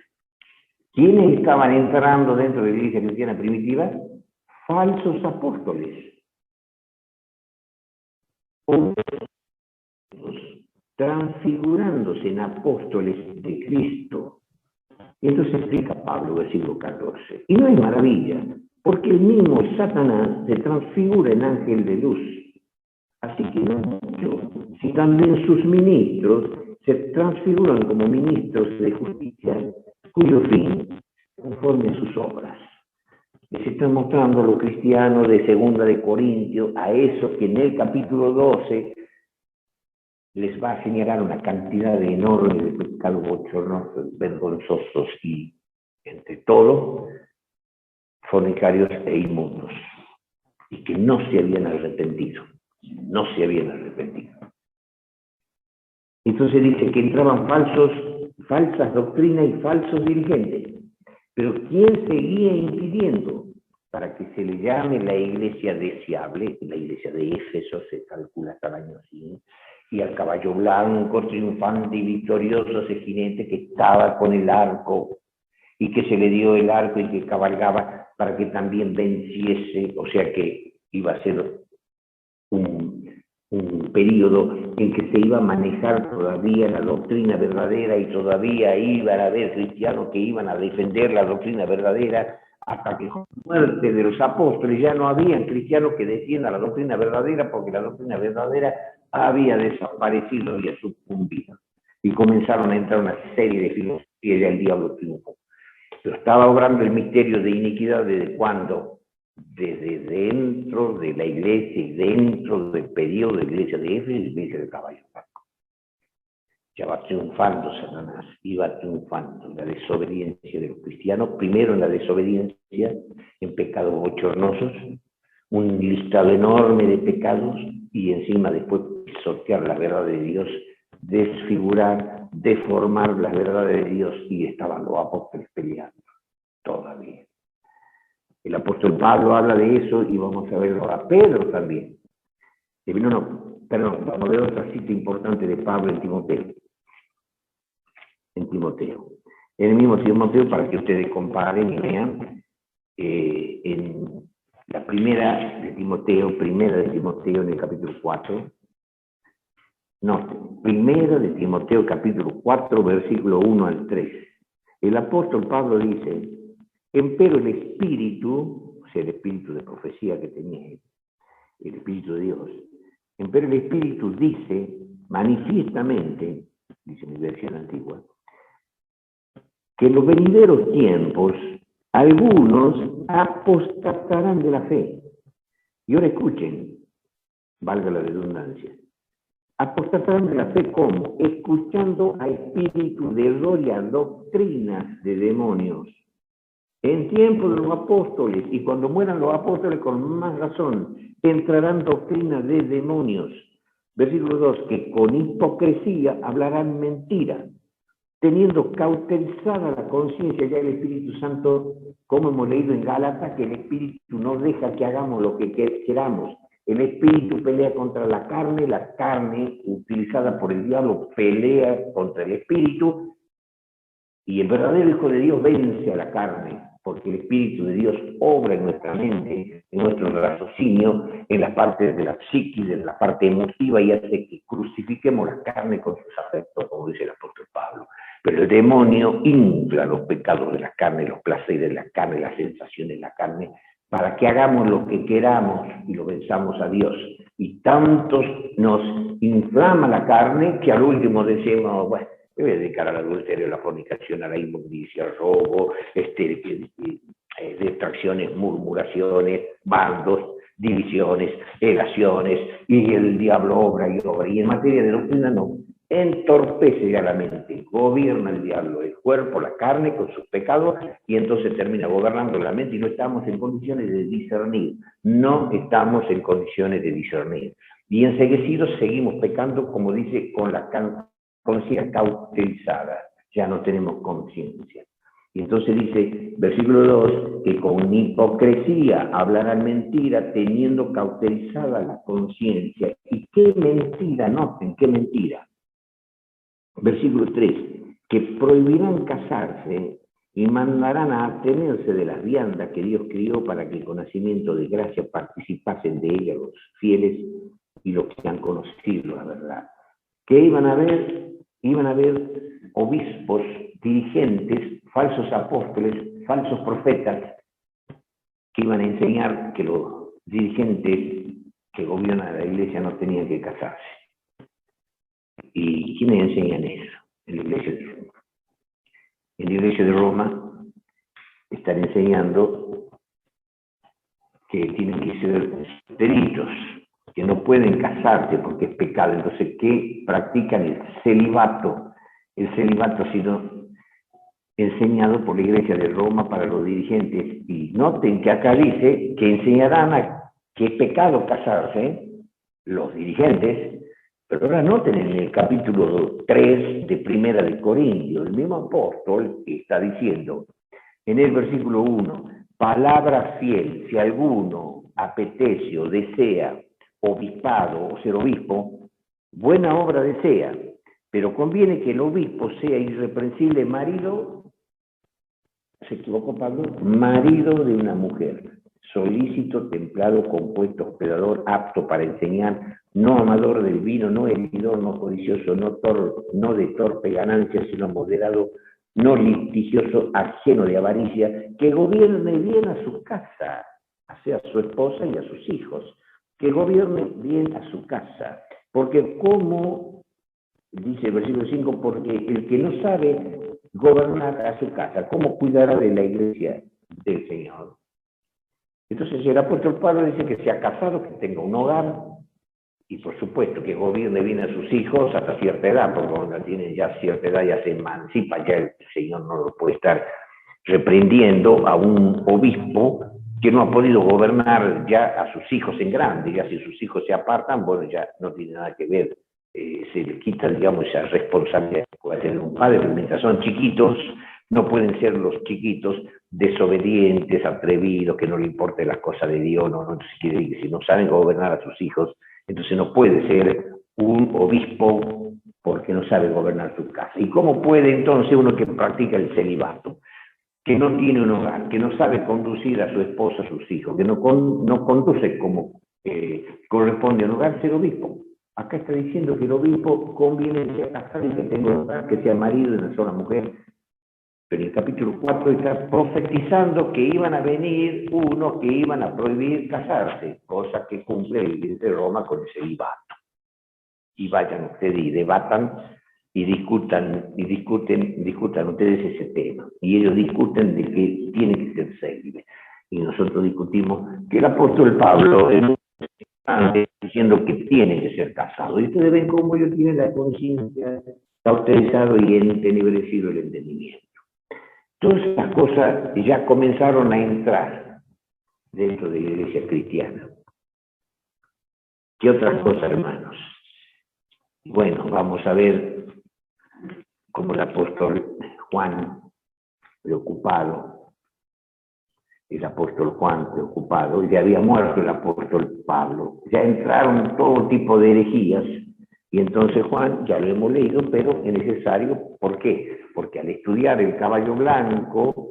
¿Quiénes estaban entrando dentro de la iglesia cristiana primitiva? Falsos apóstoles. transfigurándose en apóstoles de Cristo. Y entonces explica Pablo, versículo 14. Y no es maravilla, porque el mismo Satanás se transfigura en ángel de luz. Así que no mucho, si también sus ministros se transfiguran como ministros de justicia, cuyo fin, conforme a sus obras. Les está mostrando a los cristianos de 2 de Corintios, a esos que en el capítulo 12 les va a señalar una cantidad enorme de pecados bochornosos, vergonzosos y, entre todo, fornicarios e inmundos, y que no se habían arrepentido. No se habían arrepentido. Entonces dice que entraban falsas doctrinas y falsos dirigentes. Pero ¿quién seguía impidiendo para que se le llame la iglesia deseable? La iglesia de Éfeso se calcula hasta el año 100, y al caballo blanco, triunfante y victorioso, ese jinete que estaba con el arco, y que se le dio el arco y que cabalgaba para que también venciese, o sea que iba a ser un periodo en que se iba a manejar todavía la doctrina verdadera y todavía iban a haber cristianos que iban a defender la doctrina verdadera, hasta que con la muerte de los apóstoles ya no habían cristianos que defiendan la doctrina verdadera, porque la doctrina verdadera había desaparecido, había sucumbido. Y comenzaron a entrar una serie de filosofías y el diablo triunfó. Pero estaba obrando el misterio de iniquidad desde cuando, desde dentro de la iglesia y dentro del periodo de la iglesia de Éfeso y la iglesia del caballo blanco. Ya va triunfando Satanás, iba triunfando en la desobediencia de los cristianos, primero en la desobediencia, en pecados bochornosos, un listado enorme de pecados, y encima después sortear la verdad de Dios, desfigurar, deformar la verdad de Dios, y estaban los apóstoles peleando todavía. El apóstol Pablo habla de eso y vamos a verlo a Pedro también. Vamos a ver otra cita importante de Pablo en Timoteo. En el mismo Timoteo, para que ustedes comparen y vean, en la primera de Timoteo en el capítulo 4, primera de Timoteo capítulo 4, versículo 1 al 3. El apóstol Pablo dice: empero el espíritu, o sea, el espíritu de profecía que tenía él, el espíritu de Dios, empero el espíritu dice manifiestamente, dice mi versión antigua, que en los venideros tiempos algunos apostatarán de la fe. Y ahora escuchen, valga la redundancia, apostatarán de la fe ¿cómo? Escuchando a espíritu de error y a doctrinas de demonios. En tiempo de los apóstoles, y cuando mueran los apóstoles con más razón, entrarán doctrinas de demonios. Versículo 2, que con hipocresía hablarán mentira, teniendo cauterizada la conciencia ya el Espíritu Santo, como hemos leído en Gálatas, que el Espíritu no deja que hagamos lo que queramos. El Espíritu pelea contra la carne utilizada por el diablo pelea contra el Espíritu, y el verdadero Hijo de Dios vence a la carne, porque el Espíritu de Dios obra en nuestra mente, en nuestro raciocinio, en las partes de la psiquis, en la parte emotiva, y hace que crucifiquemos la carne con sus afectos, como dice el apóstol Pablo. Pero el demonio infla los pecados de la carne, los placeres de la carne, las sensaciones de la carne, para que hagamos lo que queramos y lo venzamos a Dios. Y tantos nos inflama la carne que al último decimos, bueno, me voy a dedicar al adulterio, a la fornicación, a la inmundicia, al robo, distracciones, murmuraciones, bandos, divisiones, relaciones, y el diablo obra y obra. Y en materia de doctrina no, entorpece ya la mente, gobierna el diablo, el cuerpo, la carne con sus pecados, y entonces termina gobernando la mente y no estamos en condiciones de discernir, Y enseguecidos seguimos pecando, como dice, con la conciencia cauterizada, ya no tenemos conciencia. Y entonces dice, versículo 2, que con hipocresía hablarán mentira, teniendo cauterizada la conciencia. ¿Y qué mentira? Noten, qué mentira. Versículo 3, que prohibirán casarse y mandarán a abstenerse de las viandas que Dios crió para que con nacimiento de gracia participasen de ella los fieles y los que han conocido la verdad. Que iban a haber obispos, dirigentes, falsos apóstoles, falsos profetas, que iban a enseñar que los dirigentes que gobiernan la iglesia no tenían que casarse. ¿Y quiénes enseñan eso? En la iglesia de Roma. En la iglesia de Roma están enseñando que tienen que ser solteritos, que no pueden casarse porque es pecado. Entonces, ¿qué practican? El celibato. El celibato ha sido enseñado por la iglesia de Roma para los dirigentes. Y noten que acá dice que enseñarán a que es pecado casarse, los dirigentes, pero ahora noten en el capítulo 3 de Primera de Corintios, el mismo apóstol está diciendo, en el versículo 1, palabra fiel, si alguno apetece o desea obispado o ser obispo, buena obra desea, pero conviene que el obispo sea irreprensible marido, se equivocó Pablo, marido de una mujer, solícito, templado, compuesto, hospedador, apto para enseñar, no amador del vino, no heridor, no codicioso, no de torpe ganancia, sino moderado, no litigioso, ajeno de avaricia, que gobierne bien a su casa, o sea, a su esposa y a sus hijos, que gobierne bien a su casa, porque como dice el versículo 5, porque el que no sabe gobernar a su casa, ¿cómo cuidará de la iglesia del Señor? Entonces el apóstol Pablo dice que sea casado, que tenga un hogar, y por supuesto que gobierne bien a sus hijos hasta cierta edad, porque cuando tienen ya cierta edad ya se emancipa, ya el Señor no lo puede estar reprendiendo a un obispo que no ha podido gobernar ya a sus hijos en grande. Ya si sus hijos se apartan, bueno, ya no tiene nada que ver, se le quita, digamos, esa responsabilidad que puede tener un padre, pero mientras son chiquitos, no pueden ser los chiquitos desobedientes, atrevidos, que no le importe las cosas de Dios, no, entonces quiere decir que si no saben gobernar a sus hijos, entonces no puede ser un obispo porque no sabe gobernar su casa. ¿Y cómo puede entonces uno que practica el celibato, que no tiene un hogar, que no sabe conducir a su esposa, a sus hijos, que no conduce como corresponde a un hogar, ser obispo? Acá está diciendo que el obispo conviene que sea casado y que tenga un hogar, que sea marido de una sola mujer. Pero en el capítulo 4 está profetizando que iban a venir unos que iban a prohibir casarse, cosa que cumple la iglesia de Roma con el celibato. Y vayan ustedes y debatan y discutan ustedes ese tema. Y ellos discuten de que tiene que ser célibe. Y nosotros discutimos que el apóstol Pablo diciendo que tiene que ser casado. Y ustedes ven cómo ellos tienen la conciencia cauterizado y entenebrecido el entendimiento. Todas estas cosas ya comenzaron a entrar dentro de la iglesia cristiana. ¿Qué otras cosas, hermanos? Bueno, vamos a ver cómo el apóstol Juan, preocupado, ya había muerto el apóstol Pablo, ya entraron todo tipo de herejías, y entonces Juan, ya lo hemos leído, pero es necesario, ¿por qué? Porque al estudiar el caballo blanco,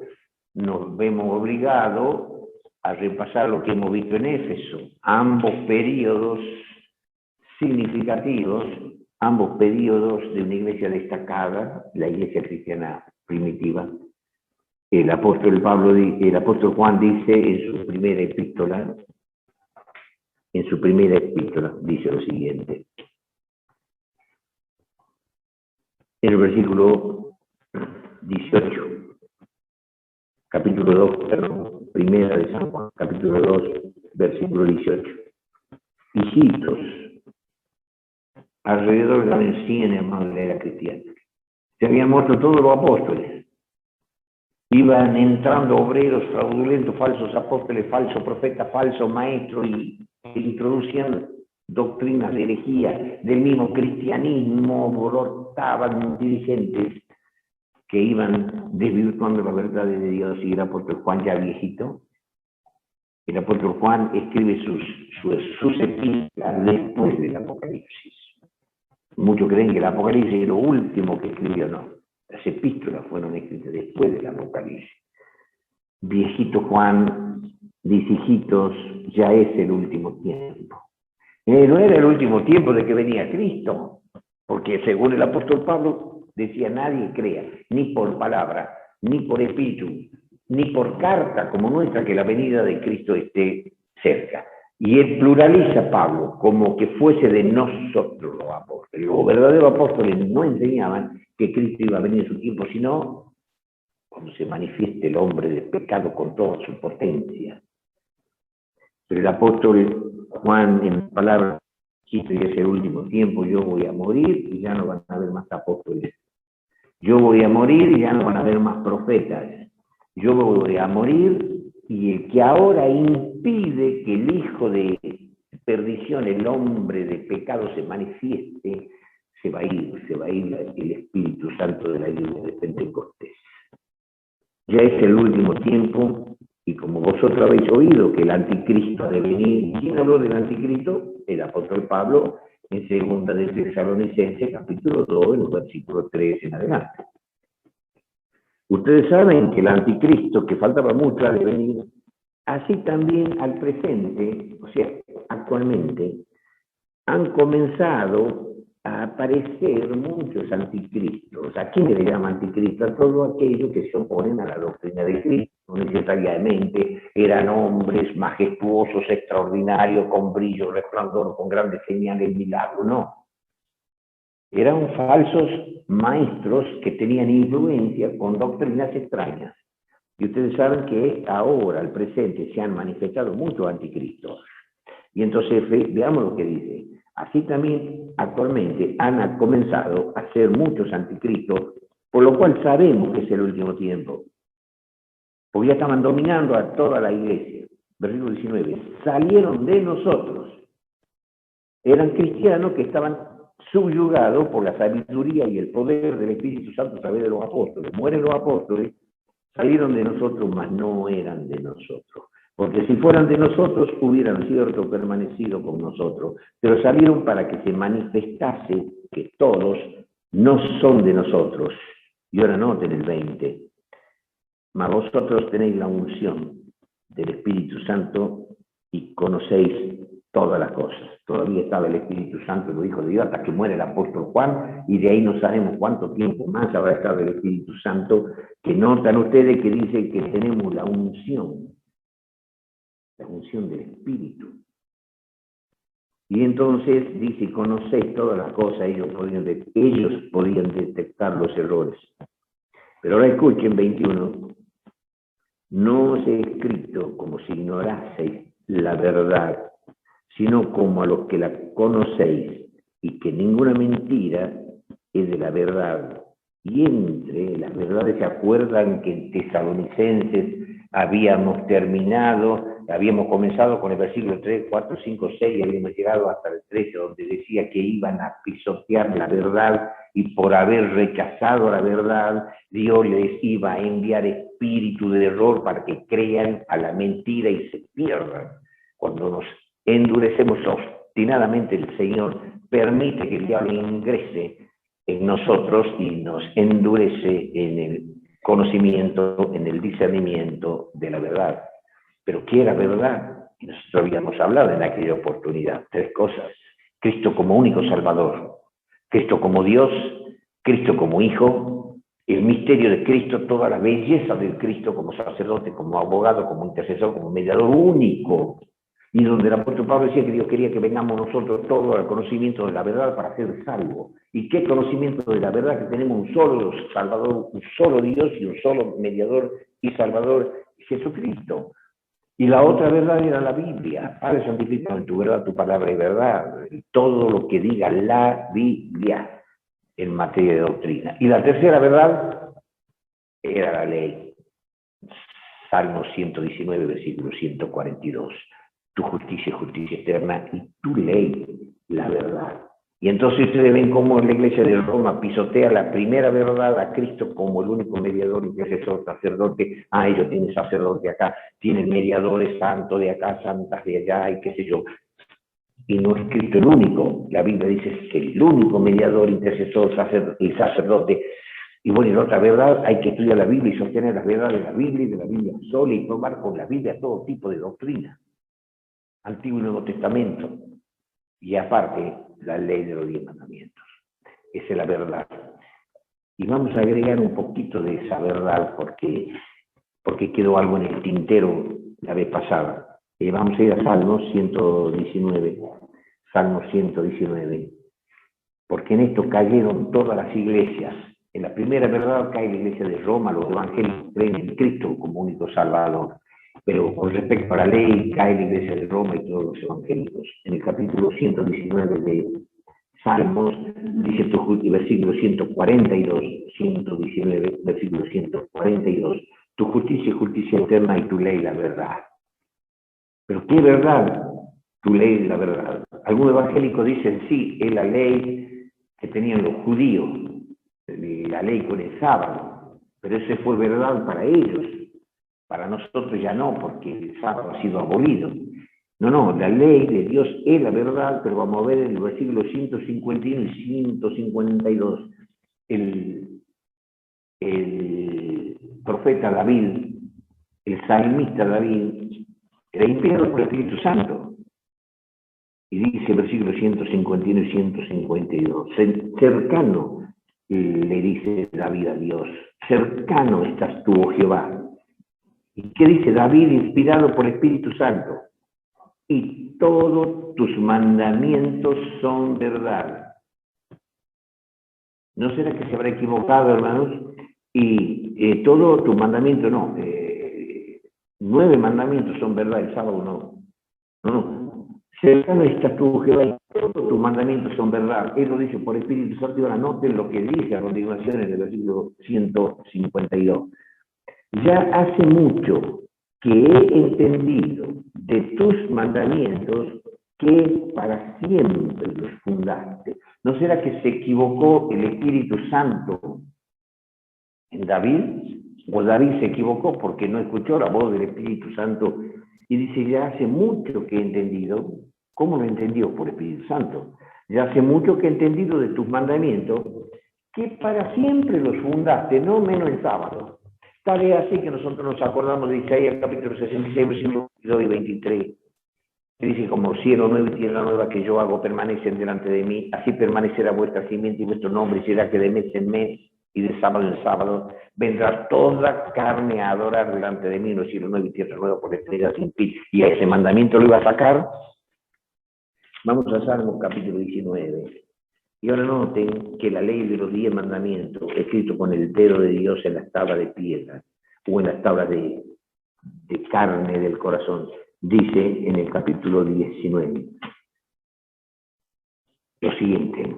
nos vemos obligados a repasar lo que hemos visto en Éfeso, ambos periodos significativos, ambos periodos de una iglesia destacada, la iglesia cristiana primitiva. El apóstol Juan dice en su primera epístola, dice lo siguiente. En el versículo 18, capítulo 2, perdón, primera de San Juan, capítulo 2, versículo 18. Hijitos, alrededor de los 100 hermanos de la era cristiana. Se habían muerto todos los apóstoles. Iban entrando obreros fraudulentos, falsos apóstoles, falsos profetas, falsos maestros, y introducían doctrinas de herejía del mismo cristianismo, brotaban dirigentes que iban desvirtuando la verdad de Dios. Y el apóstol Juan, ya viejito, el apóstol Juan escribe sus epístolas después del Apocalipsis. Muchos creen que el Apocalipsis es lo último que escribió, no. Las epístolas fueron escritas después del Apocalipsis. Viejito Juan dice: hijitos, ya es el último tiempo. No era el último tiempo de que venía Cristo, porque según el apóstol Pablo decía, nadie crea, ni por palabra, ni por espíritu, ni por carta como nuestra, que la venida de Cristo esté cerca. Y él pluraliza Pablo como que fuese de nosotros los apóstoles. Los verdaderos apóstoles no enseñaban que Cristo iba a venir en su tiempo, sino cuando se manifieste el hombre de pecado con toda su potencia. Pero el apóstol Juan, en palabras, Cristo y ese último tiempo, yo voy a morir y ya no van a haber más apóstoles. Yo voy a morir y ya no van a haber más profetas. Yo voy a morir y el que ahora impide que el hijo de perdición, el hombre de pecado se manifieste, se va a ir el Espíritu Santo de la iglesia de Pentecostés. Ya es el último tiempo, y como vosotros habéis oído que el anticristo ha de venir, ¿quién habló del anticristo? El apóstol Pablo, en segunda de Tesalonicenses, capítulo 2, en el versículo 3 en adelante. Ustedes saben que el anticristo, que faltaba mucho, ha de venir, así también al presente, o sea, actualmente, han comenzado a aparecer muchos anticristos. ¿A quién le llama anticristo? A todos aquellos que se oponen a la doctrina de Cristo. No necesariamente eran hombres majestuosos, extraordinarios, con brillo, resplandor, con grandes señales, milagros, no. Eran falsos maestros que tenían influencia con doctrinas extrañas. Y ustedes saben que ahora, al presente, se han manifestado muchos anticristos. Y entonces veamos lo que dice. Así también actualmente han comenzado a ser muchos anticristos, por lo cual sabemos que es el último tiempo. Porque ya estaban dominando a toda la iglesia. Versículo 19. Salieron de nosotros. Eran cristianos que estaban subyugados por la sabiduría y el poder del Espíritu Santo a través de los apóstoles. Mueren los apóstoles, salieron de nosotros, mas no eran de nosotros. Porque si fueran de nosotros, hubieran cierto permanecido con nosotros. Pero salieron para que se manifestase que todos no son de nosotros. Y ahora noten el 20. Mas vosotros tenéis la unción del Espíritu Santo y conocéis todas las cosas. Todavía estaba el Espíritu Santo, lo dijo Dios, hasta que muere el apóstol Juan, y de ahí no sabemos cuánto tiempo más habrá estado el Espíritu Santo, que notan ustedes que dice que tenemos la unción del Espíritu. Y entonces dice, conocéis todas las cosas, ellos podían detectar los errores. Pero ahora escuchen 21. No os he escrito como si ignoraseis la verdad, sino como a los que la conocéis, y que ninguna mentira es de la verdad. Y entre las verdades, ¿se acuerdan que en Tesalonicenses habíamos comenzado con el versículo 3, 4, 5, 6, y habíamos llegado hasta el 13, donde decía que iban a pisotear la verdad, y por haber rechazado la verdad, Dios les iba a enviar espíritu de error para que crean a la mentira y se pierdan? Cuando nos endurecemos obstinadamente, el Señor permite que el diablo ingrese en nosotros y nos endurece en el conocimiento, en el discernimiento de la verdad. Pero ¿qué era verdad? Y nosotros habíamos hablado en aquella oportunidad. 3 cosas. Cristo como único Salvador, Cristo como Dios, Cristo como Hijo, el misterio de Cristo, toda la belleza del Cristo como sacerdote, como abogado, como intercesor, como mediador único. Y donde el apóstol Pablo decía que Dios quería que vengamos nosotros todos al conocimiento de la verdad para ser salvos. ¿Y qué conocimiento de la verdad? Que tenemos un solo Salvador, un solo Dios y un solo mediador y Salvador, Jesucristo. Y la otra verdad era la Biblia. Padre santificado en tu verdad, tu palabra es verdad. Todo lo que diga la Biblia en materia de doctrina. Y la tercera verdad era la ley. Salmo 119, versículo 142. Tu justicia es justicia eterna y tu ley, la verdad. Y entonces ustedes ven cómo la iglesia de Roma pisotea la primera verdad, a Cristo como el único mediador, intercesor, sacerdote. Ellos tienen sacerdote acá, tienen mediadores santos de acá, santas de allá, y qué sé yo. Y no es Cristo el único. La Biblia dice que el único mediador, intercesor y sacerdote. Y bueno, y la otra verdad, hay que estudiar la Biblia y sostener las verdades de la Biblia y de la Biblia sola, y probar con la Biblia todo tipo de doctrina. Antiguo y Nuevo Testamento. y aparte la ley de los 10 mandamientos. Esa es la verdad. Y vamos a agregar un poquito de esa verdad porque quedó algo en el tintero la vez pasada. Vamos a ir a Salmos 119. Salmos 119. Porque en esto cayeron todas las iglesias. En la primera verdad cae la iglesia de Roma, los evangélicos creen en Cristo como único salvador. Pero con respecto a la ley, cae la iglesia de Roma y todos los evangélicos. En el capítulo 119 de Salmos, dice versículo 142, 119, versículo 142, tu justicia es justicia eterna y tu ley la verdad. Pero ¿qué verdad? Tu ley es la verdad. Algunos evangélicos dicen, sí, es la ley que tenían los judíos, la ley con el sábado, pero eso fue verdad para ellos. Para nosotros ya no, porque el sábado ha sido abolido. No, la ley de Dios es la verdad, pero vamos a ver en el versículo 151 y 152. El profeta David, el salmista David, era inspirado por el Espíritu Santo. Y dice el versículo 151 y 152, cercano, le dice David a Dios, cercano estás tú, oh Jehová. ¿Y qué dice David, inspirado por el Espíritu Santo? Y todos tus mandamientos son verdad. ¿No será que se habrá equivocado, hermanos? Y todos tus mandamientos, no. 9 mandamientos son verdad, el sábado no. Cercano estás tú, Jehová, y todos tus mandamientos son verdad. Él lo dice por el Espíritu Santo, y ahora noten lo que dice a continuación en el versículo 152. Ya hace mucho que he entendido de tus mandamientos que para siempre los fundaste. ¿No será que se equivocó el Espíritu Santo en David? O David se equivocó porque no escuchó la voz del Espíritu Santo y dice, ya hace mucho que he entendido. ¿Cómo lo entendió? Por el Espíritu Santo. Ya hace mucho que he entendido de tus mandamientos que para siempre los fundaste, no menos el sábado. Tal es así que nosotros nos acordamos de Isaías capítulo 66, versículos 22 y 23. Que dice, como cielo nuevo y tierra nueva que yo hago permanecen delante de mí, así permanecerá vuestra simiente y vuestro nombre, y será que de mes en mes y de sábado en sábado vendrá toda carne a adorar delante de mí, no cielo nuevo y tierra nueva por estrellas sin fin. Y a ese mandamiento lo iba a sacar. Vamos a Salmos capítulo 19. Y ahora noten que la ley de los 10 mandamientos, escrito con el dedo de Dios en las tablas de piedra, o en las tablas de carne del corazón, dice en el capítulo 19 lo siguiente: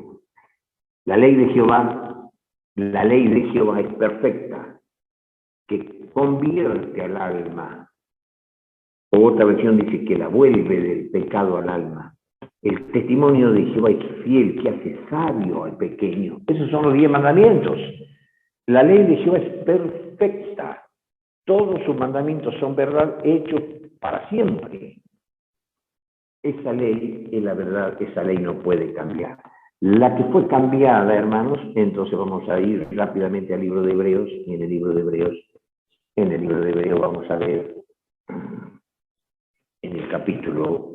la ley de Jehová es perfecta, que convierte al alma. O otra versión dice que la vuelve del pecado al alma. El testimonio de Jehová es fiel, que hace sabio al pequeño. Esos son los 10 mandamientos. La ley de Jehová es perfecta. Todos sus mandamientos son verdad, hechos para siempre. Esa ley es la verdad, esa ley no puede cambiar. La que fue cambiada, hermanos, entonces vamos a ir rápidamente al libro de Hebreos, y en el libro de Hebreos vamos a ver en el capítulo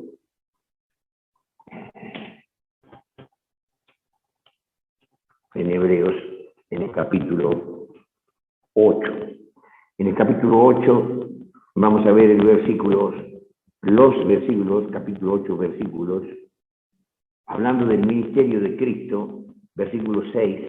en Hebreos, en el capítulo 8. En el capítulo 8 vamos a ver los versículos, capítulo 8, versículos, hablando del ministerio de Cristo, versículo 6,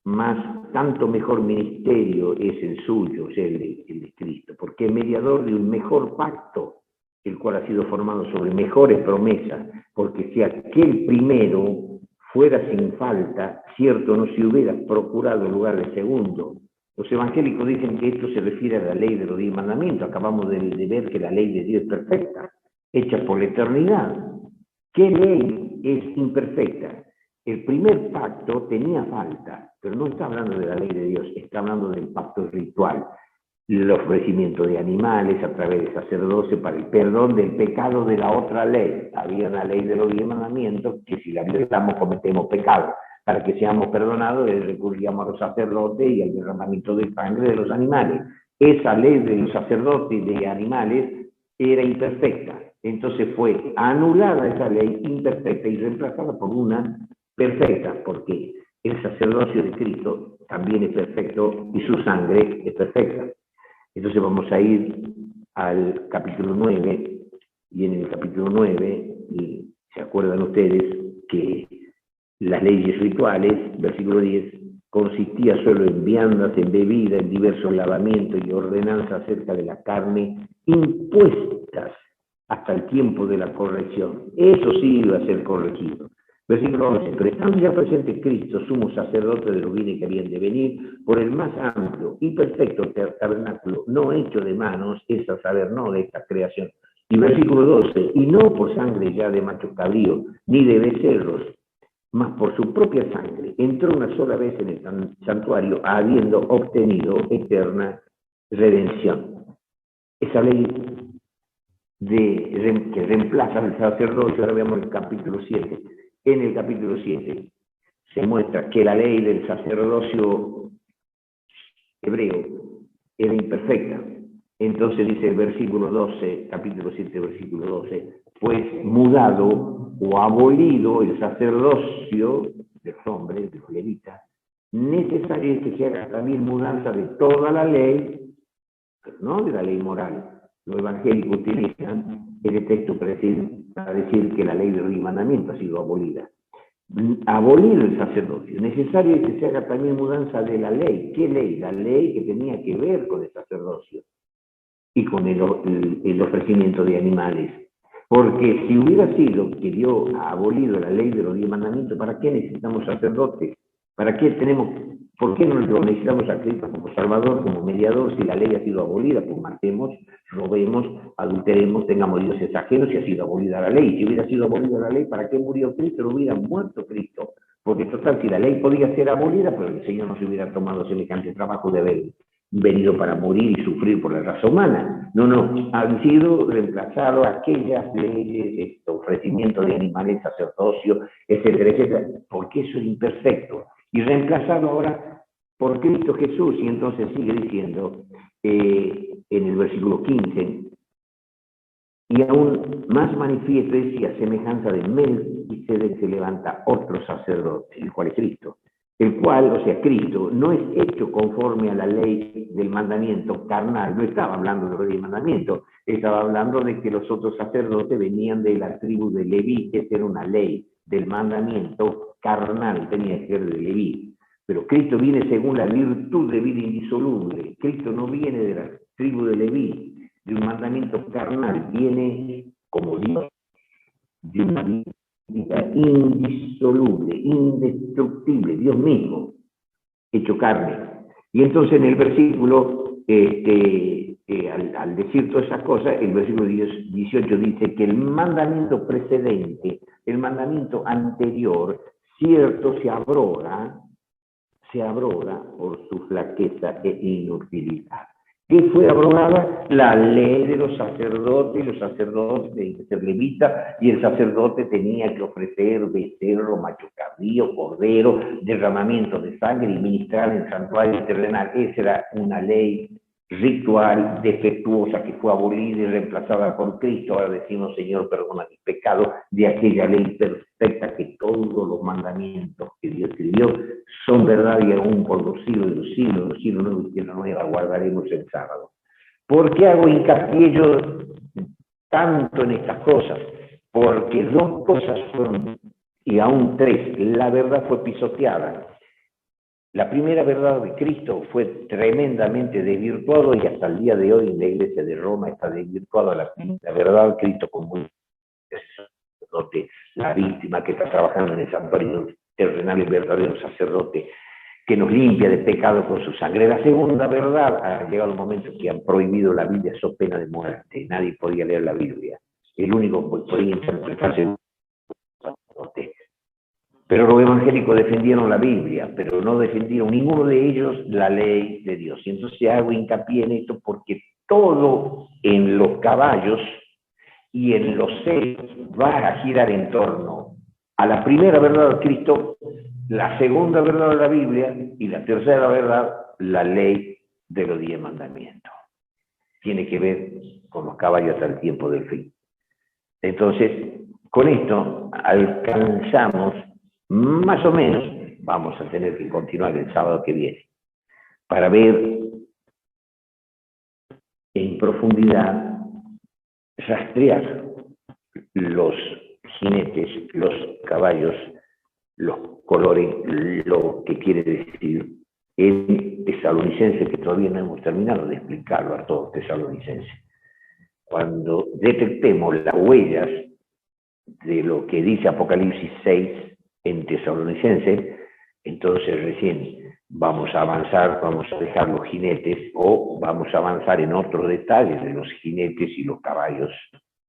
más tanto mejor ministerio es el suyo, es el de Cristo, porque es mediador de un mejor pacto, el cual ha sido formado sobre mejores promesas, porque si aquel primero fuera sin falta, cierto no se hubiera procurado el lugar de segundo. Los evangélicos dicen que esto se refiere a la ley de los 10 mandamientos. Acabamos de ver que la ley de Dios es perfecta, hecha por la eternidad. ¿Qué ley es imperfecta? El primer pacto tenía falta, pero no está hablando de la ley de Dios, está hablando del pacto ritual. El ofrecimiento de animales a través del sacerdocio para el perdón del pecado de la otra ley. Había una ley de los 10 mandamientos que si la violamos cometemos pecado. Para que seamos perdonados, recurríamos a los sacerdotes y al derramamiento de sangre de los animales. Esa ley de los sacerdotes y de animales era imperfecta. Entonces fue anulada esa ley imperfecta y reemplazada por una perfecta, porque el sacerdocio de Cristo también es perfecto y su sangre es perfecta. Entonces vamos a ir al capítulo 9, y en el capítulo 9, y se acuerdan ustedes que las leyes rituales, versículo 10, consistía solo en viandas, en bebida, en diversos lavamientos y ordenanzas acerca de la carne impuestas hasta el tiempo de la corrección. Eso sí iba a ser corregido. Versículo 11, pero estando ya presente Cristo, sumo sacerdote de los bienes que habían de venir, por el más amplio y perfecto tabernáculo, no hecho de manos, es a saber, no de esta creación. Y versículo 12, y no por sangre ya de macho cabrío, ni de becerros, mas por su propia sangre, entró una sola vez en el santuario, habiendo obtenido eterna redención. Esa ley que reemplaza el sacerdocio, ahora veamos el capítulo 7. En el capítulo 7 se muestra que la ley del sacerdocio hebreo era imperfecta. Entonces dice el versículo 12, capítulo 7, versículo 12, pues mudado o abolido el sacerdocio de los hombres, de los levitas, necesario es que se haga también mudanza de toda la ley, no de la ley moral. Los evangélicos utilizan este texto para decir que la ley de los mandamientos ha sido abolida. Abolido el sacerdocio. Necesario es que se haga también mudanza de la ley. ¿Qué ley? La ley que tenía que ver con el sacerdocio y con el ofrecimiento de animales. Porque si hubiera sido que Dios ha abolido la ley de los 10 mandamientos, ¿para qué necesitamos sacerdotes? ¿Para qué por qué no necesitamos a Cristo como Salvador, como mediador, si la ley ha sido abolida? Pues matemos, robemos, adulteremos, tengamos dioses ajenos y ha sido abolida la ley. Si hubiera sido abolida la ley, ¿para qué murió Cristo? No hubiera muerto Cristo. Porque total, si la ley podía ser abolida, pues el Señor no se hubiera tomado semejante trabajo de haber venido para morir y sufrir por la raza humana. No, han sido reemplazados aquellas leyes, ofrecimiento de animales, sacerdocio, etcétera, etcétera, porque eso es imperfecto. Y reemplazado ahora por Cristo Jesús, y entonces sigue diciendo en el versículo 15, y aún más manifiesto es y a semejanza de Melquisedec se levanta otro sacerdote, el cual es Cristo. El cual, o sea, Cristo, no es hecho conforme a la ley del mandamiento carnal. No estaba hablando de la ley del mandamiento, estaba hablando de que los otros sacerdotes venían de la tribu de Leví, que era una ley del mandamiento carnal, tenía que ser de Leví. Pero Cristo viene según la virtud de vida indisoluble. Cristo no viene de la tribu de Leví, de un mandamiento carnal, viene como Dios, de una vida indisoluble, indestructible, Dios mismo, hecho carne. Y entonces en el versículo, al decir todas esas cosas, el versículo 18 dice que el mandamiento precedente, el mandamiento anterior, cierto se abroga por su flaqueza e inutilidad. ¿Qué fue abrogada? La ley de los sacerdotes, y los sacerdotes tenían que ser levitas, y el sacerdote tenía que ofrecer becerro, macho cabrío, cordero, derramamiento de sangre y ministrar en el santuario terrenal. Esa era una ley ritual defectuosa que fue abolida y reemplazada por Cristo. Ahora decimos, Señor, perdona mis pecados, de aquella ley perfecta que todos los mandamientos que Dios escribió son verdad y aún por los siglos de los siglos nuevos y tierra nueva guardaremos el sábado. ¿Por qué hago hincapié yo tanto en estas cosas? Porque dos cosas fueron, y aún tres, la verdad fue pisoteada. La primera verdad de Cristo fue tremendamente desvirtuado y hasta el día de hoy en la iglesia de Roma está desvirtuada la verdad de Cristo como sacerdote, la víctima que está trabajando en el santuario terrenal, el verdadero sacerdote que nos limpia de pecado con su sangre. La segunda verdad, ha llegado el momento que han prohibido la Biblia, so pena de muerte, nadie podía leer la Biblia, el único que podía interpretarse el sacerdote. Pero los evangélicos defendieron la Biblia, pero no defendieron ninguno de ellos la ley de Dios. Y entonces hago hincapié en esto porque todo en los caballos y en los sellos va a girar en torno a la primera verdad de Cristo, la segunda verdad de la Biblia y la tercera verdad, la ley de los 10 mandamientos. tiene que ver con los caballos hasta el tiempo del fin. Entonces, con esto alcanzamos más o menos, vamos a tener que continuar el sábado que viene, para ver en profundidad, rastrear los jinetes, los caballos, los colores, lo que quiere decir el tesalonicense, que todavía no hemos terminado de explicarlo a todos tesalonicenses. Cuando detectemos las huellas de lo que dice Apocalipsis 6 en tesalonicense, entonces recién vamos a avanzar, vamos a dejar los jinetes o vamos a avanzar en otros detalles de los jinetes y los caballos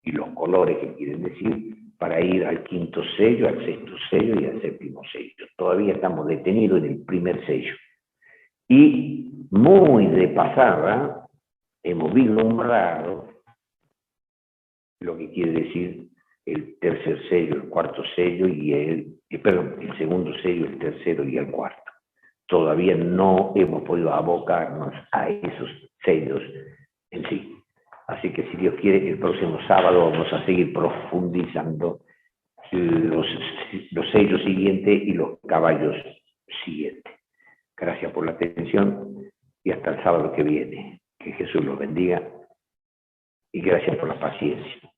y los colores que quieren decir, para ir al quinto sello, al sexto sello y al séptimo sello. Todavía estamos detenidos en el primer sello. Y muy de pasada hemos vislumbrado lo que quiere decir el tercer sello, el cuarto sello y el segundo sello, el tercero y el cuarto. Todavía no hemos podido abocarnos a esos sellos en sí. Así que si Dios quiere, el próximo sábado vamos a seguir profundizando los sellos siguientes y los caballos siguientes. Gracias por la atención y hasta el sábado que viene. Que Jesús los bendiga y gracias por la paciencia.